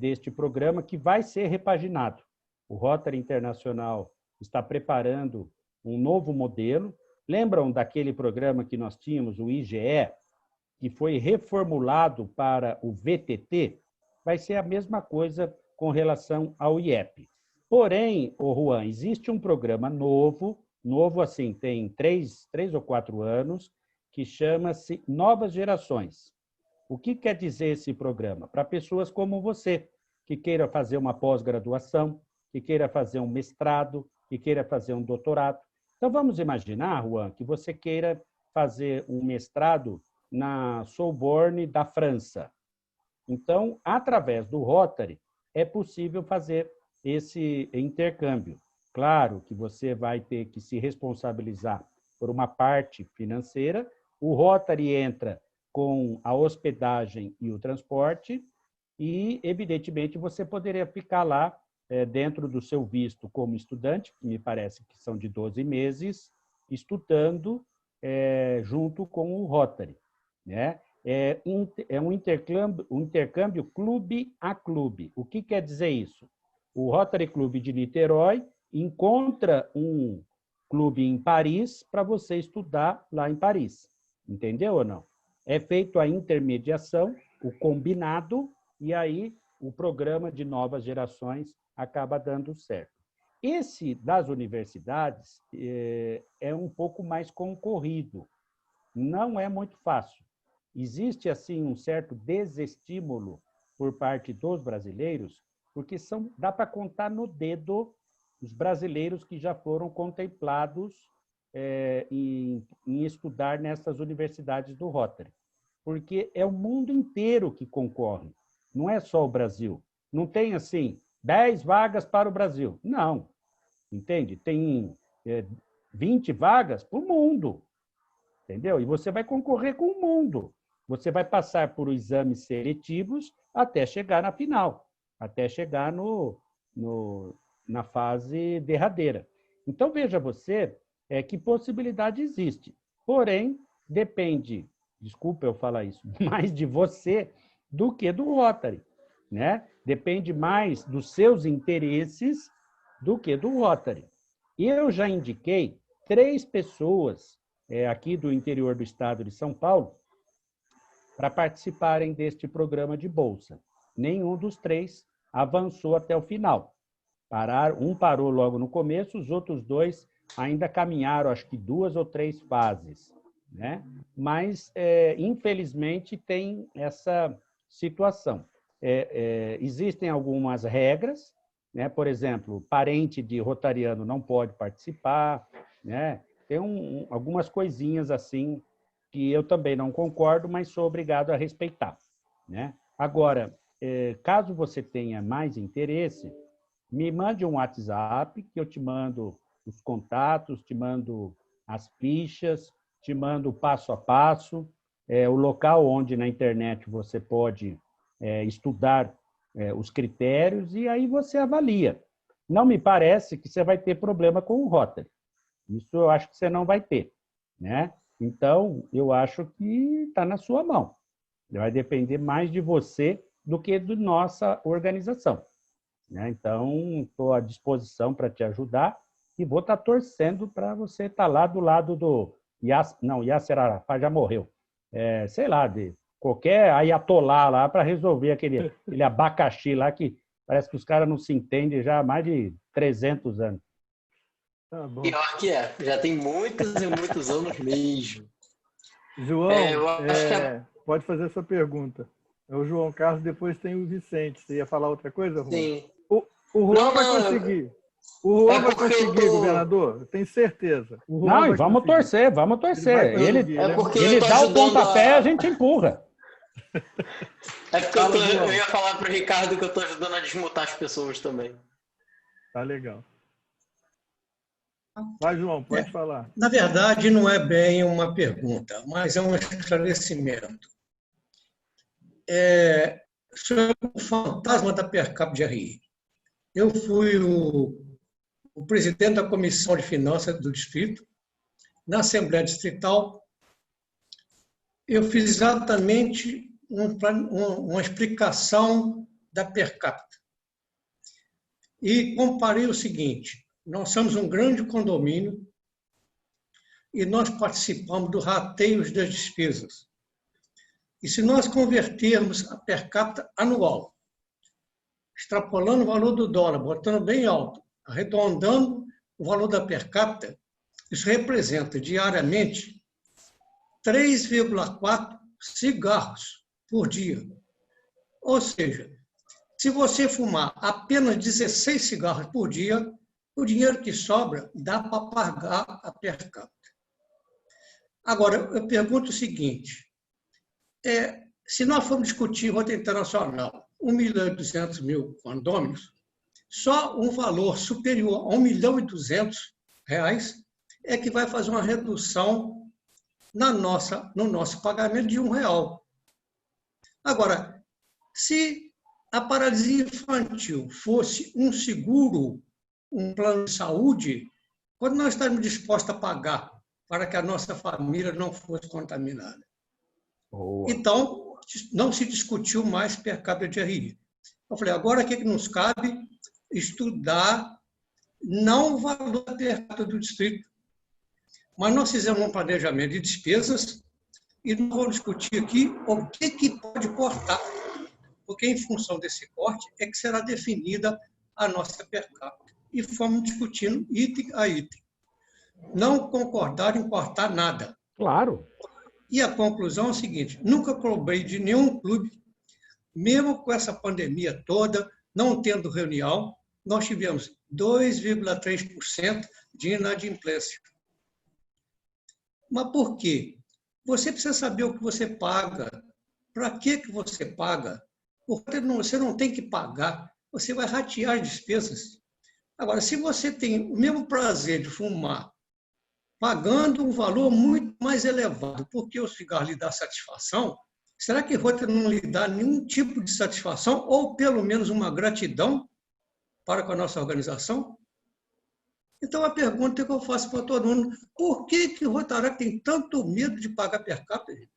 E: deste programa que vai ser repaginado. O Rotary Internacional está preparando um novo modelo. Lembram daquele programa que nós tínhamos, o IGE, que foi reformulado para o VTT? Vai ser a mesma coisa com relação ao IEP. Porém, Juan, existe um programa novo assim, tem 3 ou 4 anos, que chama-se Novas Gerações. O que quer dizer esse programa? Para pessoas como você, que queira fazer uma pós-graduação, que queira fazer um mestrado, que queira fazer um doutorado. Então, vamos imaginar, Juan, que você queira fazer um mestrado na Sorbonne da França. Então, através do Rotary, é possível fazer esse intercâmbio. Claro que você vai ter que se responsabilizar por uma parte financeira. O Rotary entra com a hospedagem e o transporte e, evidentemente, você poderia ficar lá dentro do seu visto como estudante, que me parece que são de 12 meses, estudando junto com o Rotary, né? É um intercâmbio clube a clube. O que quer dizer isso? O Rotary Clube de Niterói encontra um clube em Paris para você estudar lá em Paris. Entendeu ou não? É feito a intermediação, o combinado, e aí o programa de novas gerações acaba dando certo. Esse das universidades é um pouco mais concorrido. Não é muito fácil. Existe, assim, um certo desestímulo por parte dos brasileiros, porque dá para contar no dedo os brasileiros que já foram contemplados em estudar nessas universidades do Rotary. Porque é o mundo inteiro que concorre, não é só o Brasil. Não tem, assim, 10 vagas para o Brasil. Não, entende? Tem 20 vagas para o mundo, entendeu? E você vai concorrer com o mundo. Você vai passar por exames seletivos até chegar na final, até chegar na fase derradeira. Então, veja você que possibilidade existe. Porém, depende, desculpa eu falar isso, mais de você do que do Rotary, né? Depende mais dos seus interesses do que do Rotary. Eu já indiquei 3 pessoas aqui do interior do estado de São Paulo para participarem deste programa de bolsa. Nenhum dos 3 avançou até o final. Um parou logo no começo, os outros 2 ainda caminharam, acho que 2 ou 3 fases, né? Mas, infelizmente, tem essa situação. Existem algumas regras, né? Por exemplo, parente de rotariano não pode participar, né? Tem algumas coisinhas assim que eu também não concordo, mas sou obrigado a respeitar, né? Agora, caso você tenha mais interesse, me mande um WhatsApp que eu te mando os contatos, te mando as fichas, te mando o passo a passo, o local onde na internet você pode estudar os critérios e aí você avalia. Não me parece que você vai ter problema com o Rotary. Isso eu acho que você não vai ter, né? Então, eu acho que está na sua mão. Vai depender mais de você do que de nossa organização, né? Então, estou à disposição para te ajudar e vou estar torcendo para você estar lá do lado do Yasser Arafat já morreu. Sei lá, de qualquer ayatolá lá para resolver aquele abacaxi lá que parece que os caras não se entendem já há mais de 300 anos.
B: Tá bom.
C: Pior que é. Já tem muitos e muitos anos mesmo.
B: João,
C: Eu acho que
B: pode fazer essa pergunta. É o João Carlos, depois tem o Vicente. Você ia falar outra coisa, Juan?
C: sim.
B: O Juan
C: Não,
B: vai
C: não,
B: conseguir. O Juan
C: é
B: vai
C: porque eu
B: conseguir,
C: tô-
B: governador. Eu tenho certeza. O Juan
E: Não, e
B: vai
E: vamos
B: conseguir.
E: torcer, vamos
B: Ele vai
E: torcer.
B: conseguir,
E: Ele,
C: É porque
E: ele
C: eu tô
E: dá o
C: ajudando
E: pontapé, a gente empurra.
C: É porque
B: Fala, João.
C: eu ia falar pro Ricardo que eu tô ajudando a desmutar as pessoas também.
B: Tá legal. Vai, João, pode falar.
I: Na verdade, não é bem uma pergunta, mas é um esclarecimento. Sobre o fantasma da per capita de RI. Eu fui o presidente da Comissão de Finanças do Distrito. Na Assembleia Distrital, eu fiz exatamente uma explicação da per capita. E comparei o seguinte: nós somos um grande condomínio e nós participamos do rateio das despesas. E se nós convertermos a per capita anual, extrapolando o valor do dólar, botando bem alto, arredondando o valor da per capita, isso representa diariamente 3,4 cigarros por dia. Ou seja, se você fumar apenas 16 cigarros por dia, o dinheiro que sobra dá para pagar a per capita. Agora, eu pergunto o seguinte: se nós formos discutir rota internacional, 1.200.000 condôminos, só um valor superior a R$1.200.000 é que vai fazer uma redução no nosso pagamento de R$1. Agora, se a paralisia infantil fosse um seguro, um plano de saúde, quando nós estamos dispostos a pagar para que a nossa família não fosse contaminada?
E: Boa.
I: Então, não se discutiu mais per capita de RI. Eu falei, agora o que nos cabe? Estudar não o valor da per capita do distrito, mas nós fizemos um planejamento de despesas e nós vamos discutir aqui o que pode cortar, porque em função desse corte é que será definida a nossa per capita. E fomos discutindo item a item. Não concordar em cortar nada.
E: Claro.
I: E a conclusão é a seguinte: nunca cobrei de nenhum clube, mesmo com essa pandemia toda, não tendo reunião, nós tivemos 2,3% de inadimplência. Mas por quê? Você precisa saber o que você paga. Para que você paga? Porque você não tem que pagar, você vai ratear as despesas. Agora, se você tem o mesmo prazer de fumar, pagando um valor muito mais elevado, porque o cigarro lhe dá satisfação, será que Rota não lhe dá nenhum tipo de satisfação, ou pelo menos uma gratidão para com a nossa organização? Então, a pergunta que eu faço para todo mundo: por que o Rotaract tem tanto medo de pagar per capita?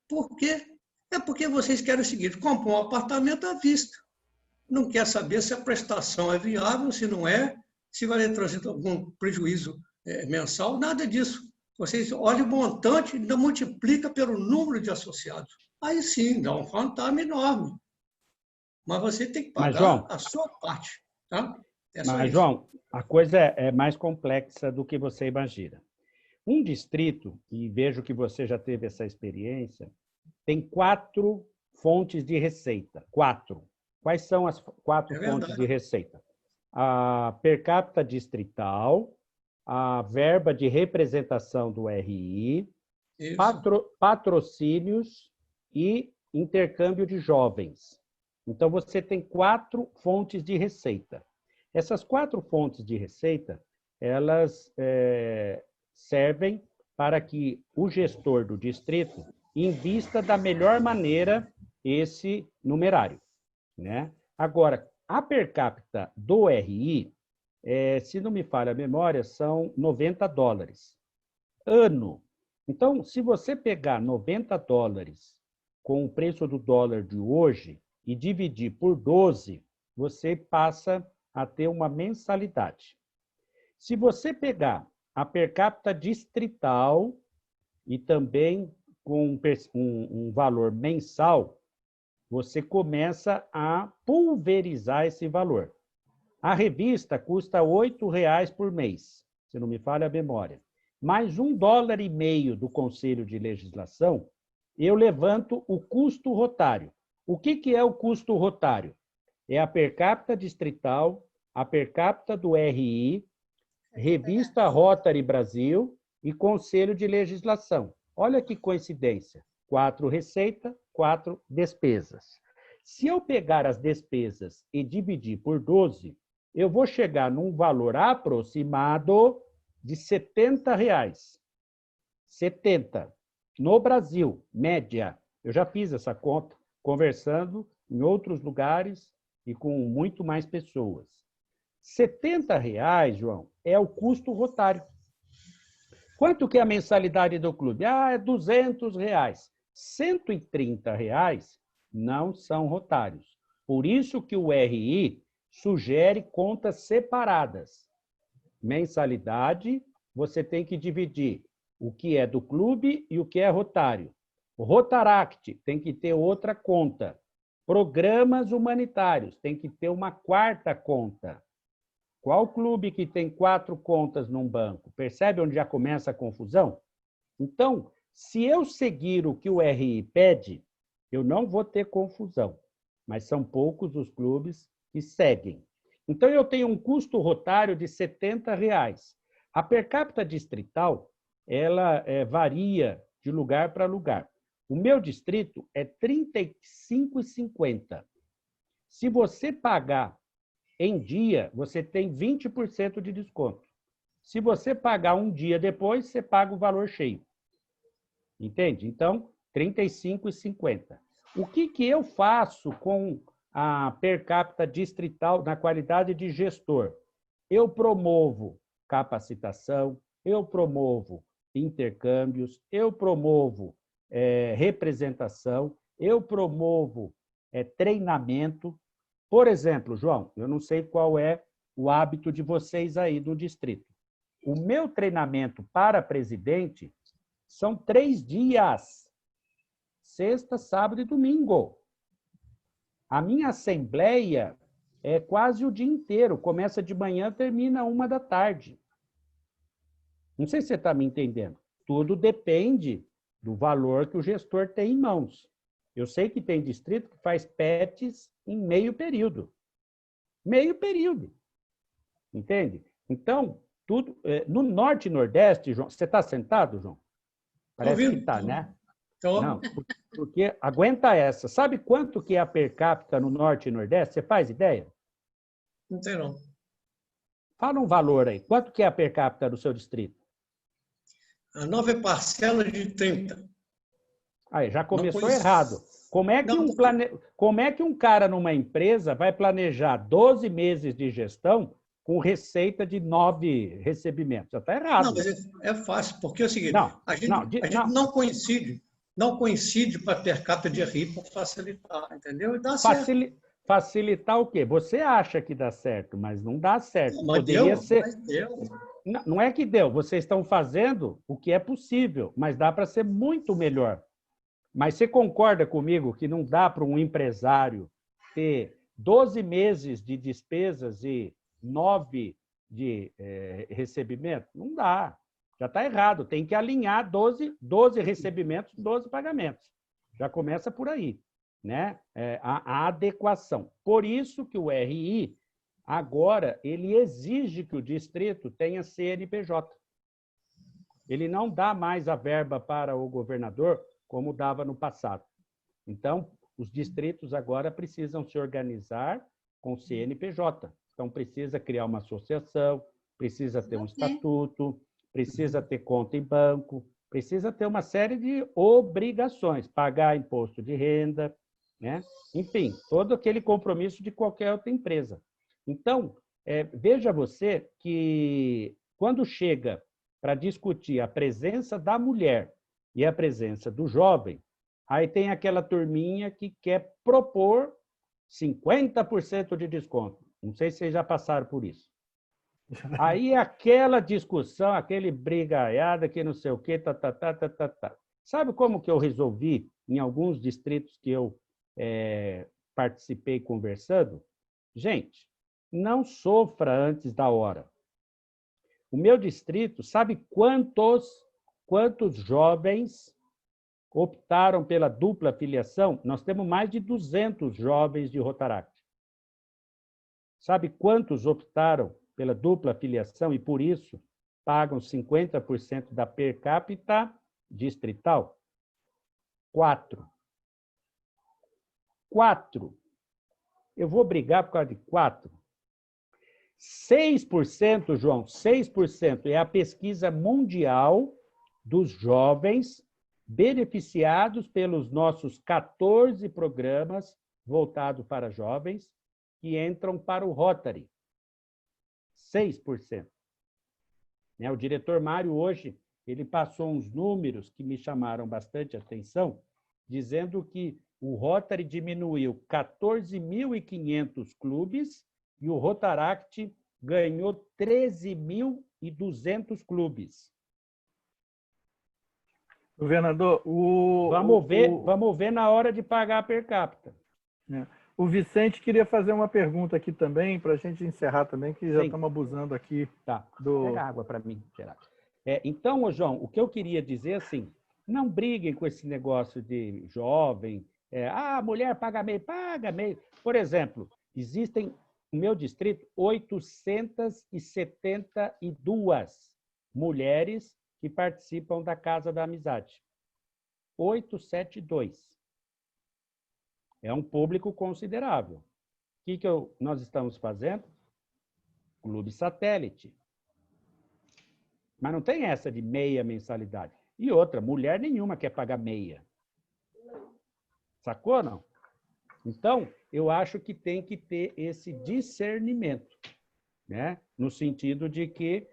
I: Por quê? É porque vocês querem o seguinte: compram um apartamento à vista. Não quer saber se a prestação é viável, se não é, se vai trazer algum prejuízo mensal, nada disso. Vocês olham o montante e ainda multiplica pelo número de associados. Aí sim, dá um fantasma enorme. Mas você tem que pagar
E: João,
I: a sua parte. Tá?
E: Mas, João, a coisa é mais complexa do que você imagina. Um distrito, e vejo que você já teve essa experiência, tem 4 fontes de receita. 4. Quais são as 4 fontes de receita? A per capita distrital, a verba de representação do RI, patrocínios e intercâmbio de jovens. Então, você tem 4 fontes de receita. Essas 4 fontes de receita, elas servem para que o gestor do distrito invista da melhor maneira esse numerário, né? Agora, a per capita do RI, se não me falha a memória, são $90 ano. Então, se você pegar $90 com o preço do dólar de hoje e dividir por 12, você passa a ter uma mensalidade. Se você pegar a per capita distrital e também com um valor mensal, você começa a pulverizar esse valor. A revista custa R$ 8 por mês. se não me falha a memória, mais $1,50 do Conselho de Legislação, eu levanto o custo rotário. O que é o custo rotário? É a per capita distrital, a per capita do RI, Revista Rotary Brasil e Conselho de Legislação. Olha que coincidência. 4 receitas, 4 despesas. Se eu pegar as despesas e dividir por 12, eu vou chegar num valor aproximado de R$ 70. 70. No Brasil, média. Eu já fiz essa conta, conversando em outros lugares e com muito mais pessoas. R$ 70, João, é o custo rotário. Quanto que é a mensalidade do clube? É R$ 200. R$ 130 não são rotários. Por isso que o RI sugere contas separadas. Mensalidade, você tem que dividir o que é do clube e o que é rotário. O Rotaract tem que ter outra conta. Programas humanitários tem que ter uma quarta conta. Qual clube que tem 4 contas num banco? Percebe onde já começa a confusão? Então, se eu seguir o que o RI pede, eu não vou ter confusão. Mas são poucos os clubes que seguem. Então, eu tenho um custo rotário de R$ 70. A per capita distrital, ela varia de lugar para lugar. O meu distrito é R$ 35,50. Se você pagar em dia, você tem 20% de desconto. Se você pagar um dia depois, você paga o valor cheio. Entende? Então, R$ 35,50. O que eu faço com a per capita distrital na qualidade de gestor? Eu promovo capacitação, eu promovo intercâmbios, eu promovo representação, eu promovo treinamento. Por exemplo, João, eu não sei qual é o hábito de vocês aí do distrito. O meu treinamento para presidente são 3 dias. Sexta, sábado e domingo. A minha assembleia é quase o dia inteiro. Começa de manhã, termina 1h. Não sei se você está me entendendo. Tudo depende do valor que o gestor tem em mãos. Eu sei que tem distrito que faz PETs em meio período. Meio período. Entende? Então, tudo no Norte e Nordeste, João, você está sentado, João? Parece que está, né? Não, porque aguenta essa. Sabe quanto que é a per capita no Norte e Nordeste? Você faz ideia?
I: Não sei não.
E: Fala um valor aí. Quanto que é a per capita do seu distrito?
I: A nova é parcela de 30.
E: Aí, já começou errado. Como é que um cara numa empresa vai planejar 12 meses de gestão com receita de 9 recebimentos? Já está errado.
I: Não, mas é fácil, porque é o seguinte, a gente não coincide para per capita de RI para facilitar, entendeu? E dá certo.
E: Facilitar o quê? Você acha que dá certo, mas não dá certo.
I: Mas
E: Poderia ser.
I: Mas deu.
E: Não é que deu. Vocês estão fazendo o que é possível, mas dá para ser muito melhor. Mas você concorda comigo que não dá para um empresário ter 12 meses de despesas e 9 de recebimento? Não dá. Já está errado. Tem que alinhar 12 recebimentos, 12 pagamentos. Já começa por aí, né? A adequação. Por isso que o RI, agora, ele exige que o distrito tenha CNPJ. Ele não dá mais a verba para o governador como dava no passado. Então, os distritos agora precisam se organizar com CNPJ. Então, precisa criar uma associação, precisa ter um estatuto, precisa ter conta em banco, precisa ter uma série de obrigações, pagar imposto de renda, né? Enfim, todo aquele compromisso de qualquer outra empresa. Então, veja você que quando chega para discutir a presença da mulher e a presença do jovem, aí tem aquela turminha que quer propor 50% de desconto. Não sei se vocês já passaram por isso. Aí aquela discussão, aquele brigaiada, que não sei o quê, Sabe como que eu resolvi, em alguns distritos que eu participei conversando? Gente, não sofra antes da hora. O meu distrito, sabe quantos jovens optaram pela dupla filiação? Nós temos mais de 200 jovens de Rotaract. Sabe quantos optaram pela dupla filiação e, por isso, pagam 50% da per capita distrital? 4. Eu vou brigar por causa de 4. 6%, João, 6% é a pesquisa mundial dos jovens beneficiados pelos nossos 14 programas voltados para jovens que entram para o Rotary. 6%. Né? O diretor Mário, hoje, ele passou uns números que me chamaram bastante atenção, dizendo que o Rotary diminuiu 14.500 clubes e o Rotaract ganhou 13.200 clubes.
B: Governador,
E: Vamos ver na hora de pagar a per capita.
B: O Vicente queria fazer uma pergunta aqui também, para a gente encerrar também, que já estamos abusando aqui.
E: Tá. Pega água para mim, Gerardo. Então, João, o que eu queria dizer assim, não briguem com esse negócio de jovem, mulher paga meio. Por exemplo, existem, no meu distrito, 872 mulheres que participam da Casa da Amizade. 872. É um público considerável. O que nós estamos fazendo? Clube satélite. Mas não tem essa de meia mensalidade. E outra, mulher nenhuma quer pagar meia. Sacou, não? Então, eu acho que tem que ter esse discernimento, né? No sentido de que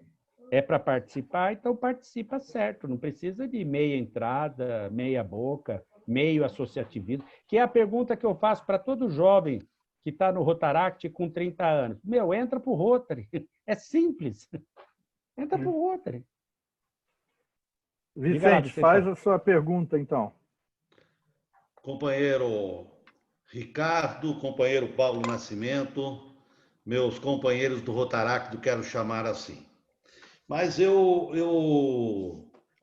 E: é para participar, então participa certo. Não precisa de meia entrada, meia boca, meio associativismo, que é a pergunta que eu faço para todo jovem que está no Rotaract com 30 anos. Entra para o Rotary. É simples. Entra para o Rotary.
B: Vicente, faz a sua pergunta, então.
J: Companheiro Ricardo, companheiro Paulo Nascimento, meus companheiros do Rotaract, quero chamar assim. Mas eu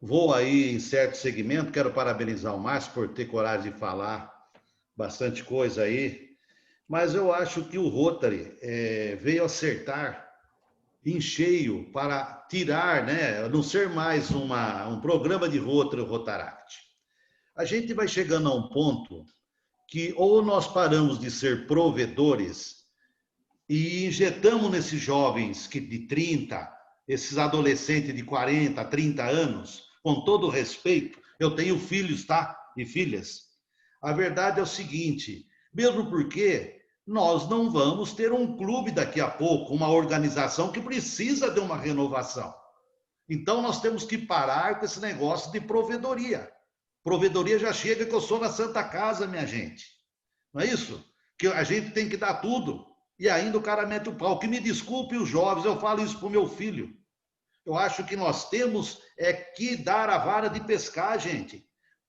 J: vou aí em certo segmento, quero parabenizar o Márcio por ter coragem de falar bastante coisa aí, mas eu acho que o Rotary veio acertar em cheio para tirar, né, não ser mais um programa de Rotary, o Rotaract. A gente vai chegando a um ponto que ou nós paramos de ser provedores e injetamos nesses jovens de 30, esses adolescentes de 40, 30 anos, com todo respeito, eu tenho filhos, tá? E filhas. A verdade é o seguinte, mesmo porque nós não vamos ter um clube daqui a pouco, uma organização que precisa de uma renovação. Então, nós temos que parar com esse negócio de provedoria. Provedoria já chega que eu sou na Santa Casa, minha gente. Não é isso? Que a gente tem que dar tudo. E ainda o cara mete o pau. Que me desculpe os jovens, eu falo isso para o meu filho. Eu acho que nós temos que dar a vara de pescar, gente.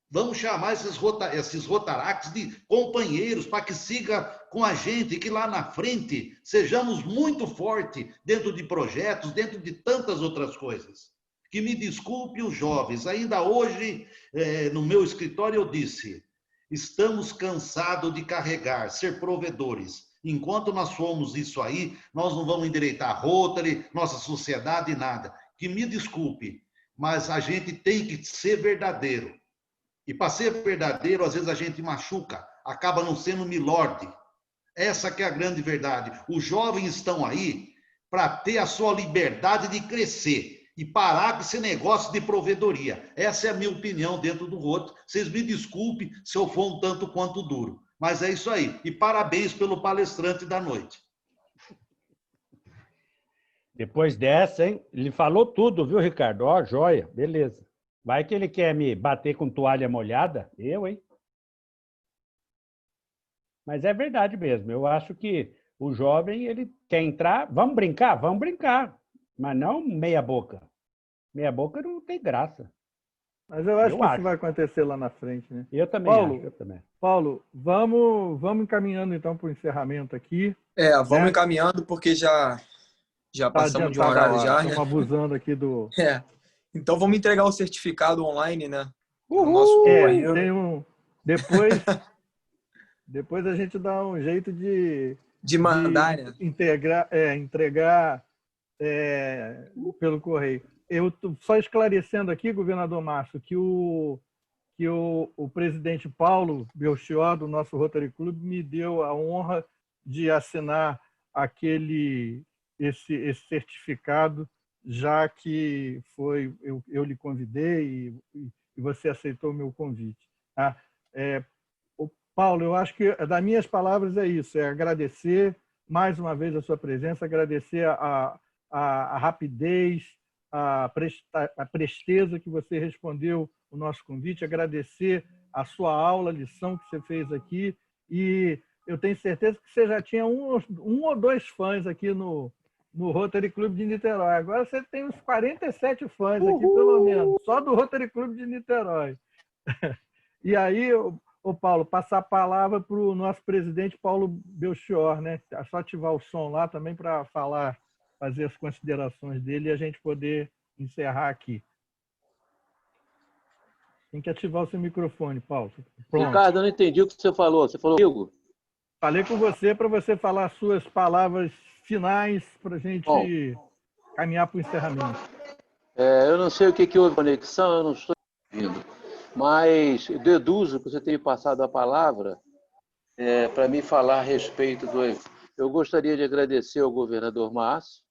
J: Vamos chamar esses Rotaracts de companheiros para que siga com a gente e que lá na frente sejamos muito fortes dentro de projetos, dentro de tantas outras coisas. Que me desculpe os jovens. Ainda hoje, no meu escritório, eu disse, estamos cansados de carregar, ser provedores. Enquanto nós formos isso aí, nós não vamos endireitar Rotary, nossa sociedade, nada. Que me desculpe, mas a gente tem que ser verdadeiro. E para ser verdadeiro, às vezes a gente machuca, acaba não sendo milord. Essa que é a grande verdade. Os jovens estão aí para ter a sua liberdade de crescer e parar com esse negócio de provedoria. Essa é a minha opinião dentro do Rotary. Vocês me desculpem se eu for um tanto quanto duro. Mas é isso aí. E parabéns pelo palestrante da noite.
E: Depois dessa, hein? Ele falou tudo, viu, Ricardo? Ó, joia, beleza. Vai que ele quer me bater com toalha molhada? Eu, hein? Mas é verdade mesmo. Eu acho que o jovem, ele quer entrar... Vamos brincar? Vamos brincar. Mas não meia boca. Meia boca não tem graça.
B: Mas eu acho que isso vai acontecer lá na frente, né?
E: Eu também acho. Eu também.
B: Paulo, vamos encaminhando então para o encerramento aqui.
A: Vamos encaminhando, porque já Já
B: Tá
A: passamos de um
B: adiantada a
A: horário
B: hora.
A: já, né?
B: Estamos abusando aqui do...
A: Então vamos entregar o certificado online, né?
E: Uhul!
A: O nosso companheiro.
B: Tem um... Depois a gente dá um jeito de
A: mandar, né?
B: entregar pelo correio. Eu só esclarecendo aqui, governador Márcio, que o presidente Paulo Belchior, do nosso Rotary Club, me deu a honra de assinar esse certificado, já que eu lhe convidei e você aceitou o meu convite. Tá? Paulo, eu acho que das minhas palavras é isso, é agradecer mais uma vez a sua presença, agradecer a rapidez, a presteza que você respondeu o nosso convite, agradecer a sua aula, a lição que você fez aqui, e eu tenho certeza que você já tinha um ou dois fãs aqui no Rotary Club de Niterói. Agora você tem uns 47 fãs aqui, pelo menos, só do Rotary Club de Niterói. E aí, Paulo, passar a palavra para o nosso presidente Paulo Belchior, né? É só ativar o som lá também para fazer as considerações dele e a gente poder encerrar aqui. Tem que ativar o seu microfone, Paulo.
K: Pronto. Ricardo, eu não entendi o que você falou. Você falou comigo?
B: Falei com você para você falar as suas palavras finais para a gente caminhar para o encerramento.
K: Eu não sei o que houve conexão, eu não estou ouvindo. Mas deduzo que você tenha passado a palavra para me falar a respeito do evento. Eu gostaria de agradecer ao governador Márcio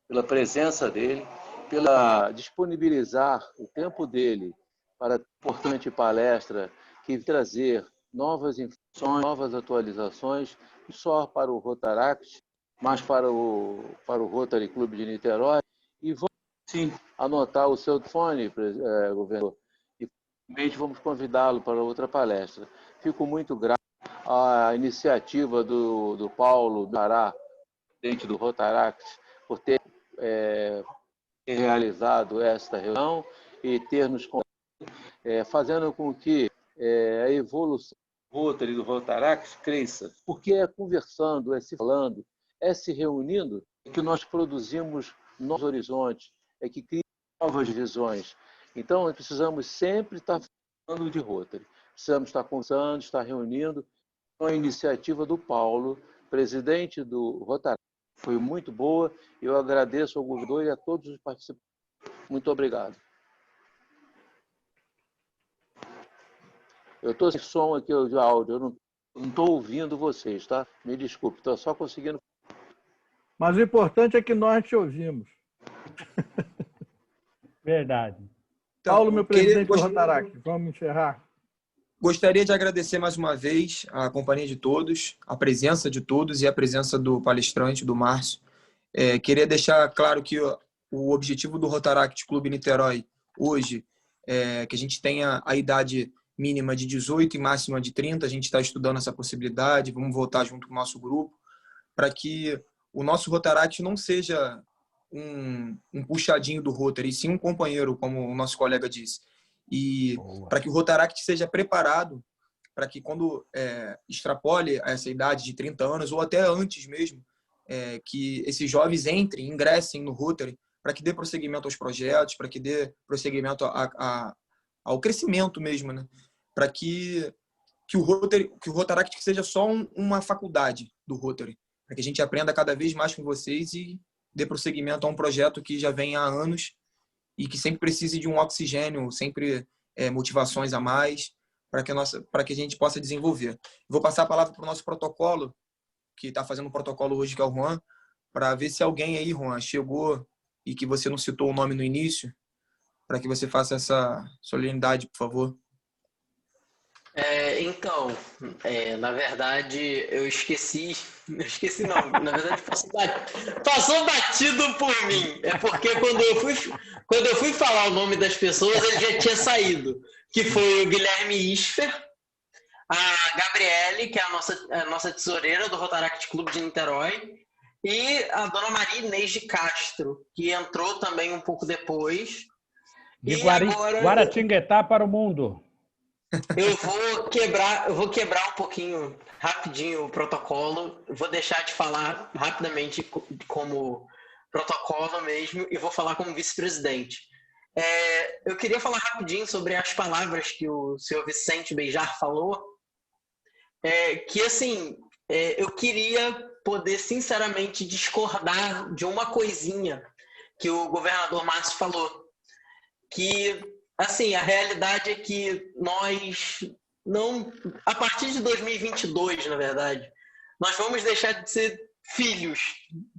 K: pela presença dele, pela disponibilizar o tempo dele para a importante palestra que vai trazer novas informações, novas atualizações, não só para o Rotaract, mas para o Rotary Clube de Niterói. E vamos, sim, anotar o seu telefone, governador, e realmente vamos convidá-lo para outra palestra. Fico muito grato à iniciativa do Paulo Dará, presidente do Rotaract, por ter realizado esta reunião e ter nos fazendo com que a evolução do Rotary, do Rotaract, cresça. Porque é conversando, é se falando, é se reunindo que nós produzimos novos horizontes, é que criamos novas visões. Então, nós precisamos sempre estar falando de Rotary. Precisamos estar conversando, estar reunindo. A iniciativa do Paulo, presidente do Rotaract, foi muito boa. Eu agradeço ao governador e a todos os participantes. Muito obrigado. Eu estou sem som aqui de áudio, eu não estou ouvindo vocês, tá? Me desculpe, estou só conseguindo...
B: Mas o importante é que nós te ouvimos.
E: Verdade.
B: Então, Paulo, meu presidente do Rotaract, vamos encerrar.
A: Gostaria de agradecer mais uma vez a companhia de todos, a presença de todos e a presença do palestrante, do Márcio. Queria deixar claro que o objetivo do Rotaract Clube Niterói hoje é que a gente tenha a idade mínima de 18 e máxima de 30. A gente está estudando essa possibilidade, vamos voltar junto com o nosso grupo, para que o nosso Rotaract não seja um puxadinho do Rotary, e sim um companheiro, como o nosso colega disse. E para que o Rotaract seja preparado para que quando extrapole essa idade de 30 anos, ou até antes mesmo, que esses jovens ingressem no Rotary, para que dê prosseguimento aos projetos, para que dê prosseguimento ao crescimento mesmo, né? Para que o Rotaract seja só uma faculdade do Rotary, para que a gente aprenda cada vez mais com vocês e dê prosseguimento a um projeto que já vem há anos e que sempre precise de um oxigênio, sempre motivações a mais, para que a gente possa desenvolver. Vou passar a palavra para o nosso protocolo, que está fazendo um protocolo hoje, que é o Juan, para ver se alguém aí, Juan, chegou e que você não citou o nome no início, para que você faça essa solenidade, por favor.
C: Então, na verdade, eu esqueci não, na verdade passou batido por mim. É porque quando eu fui falar o nome das pessoas, ele já tinha saído, que foi o Guilherme Isfer, a Gabriele, que é a nossa tesoureira do Rotaract Clube de Niterói, e a dona Maria Inês de Castro, que entrou também um pouco depois.
E: De Guaratinguetá para o mundo.
C: Eu vou quebrar um pouquinho, rapidinho, o protocolo. Vou deixar de falar rapidamente como protocolo mesmo e vou falar como vice-presidente. Eu queria falar rapidinho sobre as palavras que o senhor Vicente Beijar falou. Que, assim, eu queria poder, sinceramente, discordar de uma coisinha que o governador Márcio falou. Que, assim, a realidade é que nós não... A partir de 2022, na verdade, nós vamos deixar de ser filhos,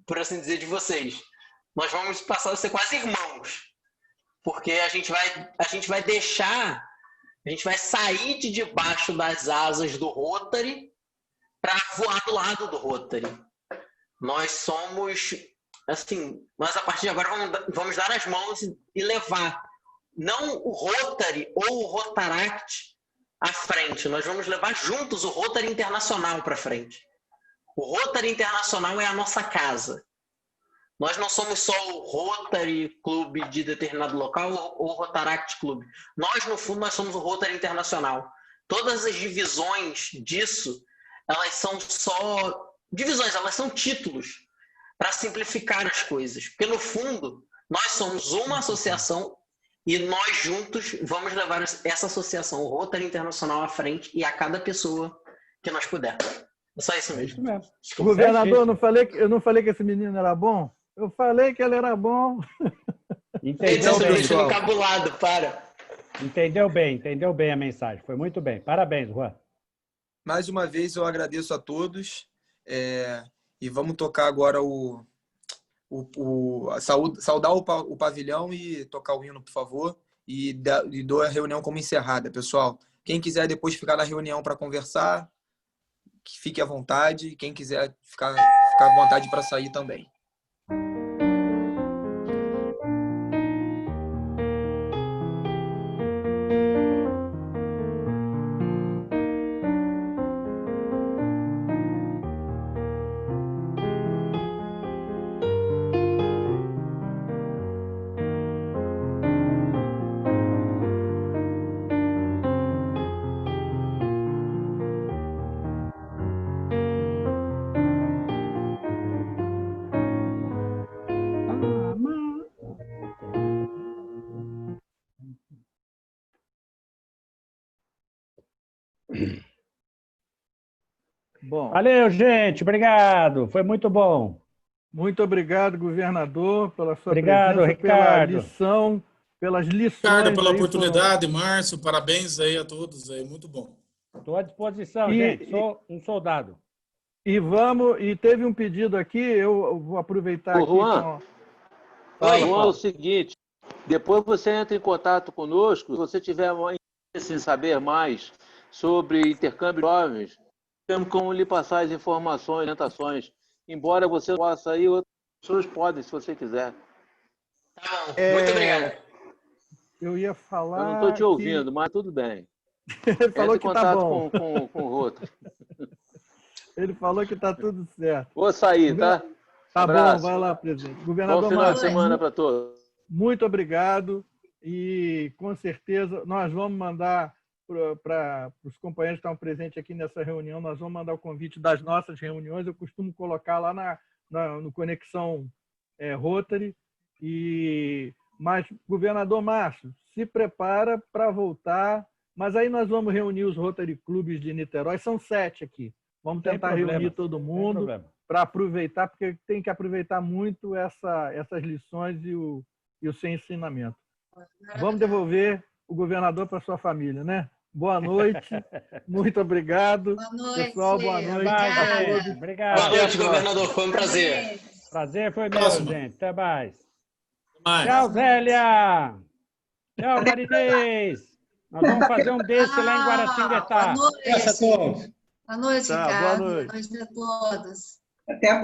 C: por assim dizer, de vocês. Nós vamos passar a ser quase irmãos. Porque a gente vai deixar... A gente vai sair de debaixo das asas do Rotary para voar do lado do Rotary. Nós somos, assim, nós a partir de agora vamos dar as mãos e levar não o Rotary ou o Rotaract à frente, nós vamos levar juntos o Rotary Internacional para frente. O Rotary Internacional é a nossa casa. Nós não somos só o Rotary Clube de determinado local ou o Rotaract Clube. Nós, no fundo, nós somos o Rotary Internacional. Todas as divisões disso, elas são só divisões, elas são títulos para simplificar as coisas. Porque, no fundo, nós somos uma associação e nós juntos vamos levar essa associação, o Rotary Internacional, à frente e a cada pessoa que nós puder. É só isso mesmo.
B: Governador, eu não falei que esse menino era bom? Eu falei que ele era bom.
C: Entendeu bem, pessoal. Encabulado, para.
E: Entendeu bem a mensagem. Foi muito bem. Parabéns, Juan.
A: Mais uma vez, eu agradeço a todos. E vamos tocar agora saudar o pavilhão e tocar o hino, por favor. E dou a reunião como encerrada, pessoal. Quem quiser depois ficar na reunião para conversar, que fique à vontade. Quem quiser ficar à vontade para sair também.
B: Bom,
E: valeu, gente. Obrigado. Foi muito bom.
B: Muito obrigado, governador, pela sua
E: presença, Ricardo.
B: pelas lições.
G: Ricardo, pela oportunidade, Márcio, parabéns aí a todos. Aí, muito bom.
E: Estou à disposição, gente. Sou um soldado.
B: E teve um pedido aqui, eu vou aproveitar aqui.
K: Juan, Juan, é o seguinte, depois você entra em contato conosco, se você tiver interesse em saber mais sobre intercâmbio de jovens, temos como lhe passar as informações, orientações. Embora você possa ir, outras pessoas podem, se você quiser.
C: Muito obrigado.
B: Eu ia falar.
K: Eu não estou te ouvindo, mas tudo bem.
B: Ele falou que
K: está
B: bom.
K: com o Rotary.
B: Ele falou que está tudo certo.
K: Vou sair, tá?
B: Tá bom, vai lá, presidente. Governador
K: Bom final de semana para todos.
B: Muito obrigado. E, com certeza, nós vamos mandar para os companheiros que estão presentes aqui nessa reunião, nós vamos mandar o convite das nossas reuniões. Eu costumo colocar lá no Conexão Rotary. Mas, governador Márcio, se prepara para voltar. Mas aí nós vamos reunir os Rotary Clubes de Niterói. São 7 aqui. Vamos tentar reunir todo mundo para aproveitar, porque tem que aproveitar muito essas lições e o seu ensinamento. Vamos devolver o governador para sua família, né? Boa noite. Muito obrigado.
L: Boa noite.
B: Pessoal, boa noite.
E: Obrigado.
C: Boa noite, governador. Foi um prazer.
E: Prazer foi meu, gente. Até mais. Tchau, Zélia. Tchau, Marinês. Nós vamos fazer um desse lá em Guaratinguetá.
L: Boa noite.
I: Boa noite.
L: Boa noite,
B: Tchau,
L: Ricardo.
B: boa noite.
L: Boa noite a todos.
I: Até a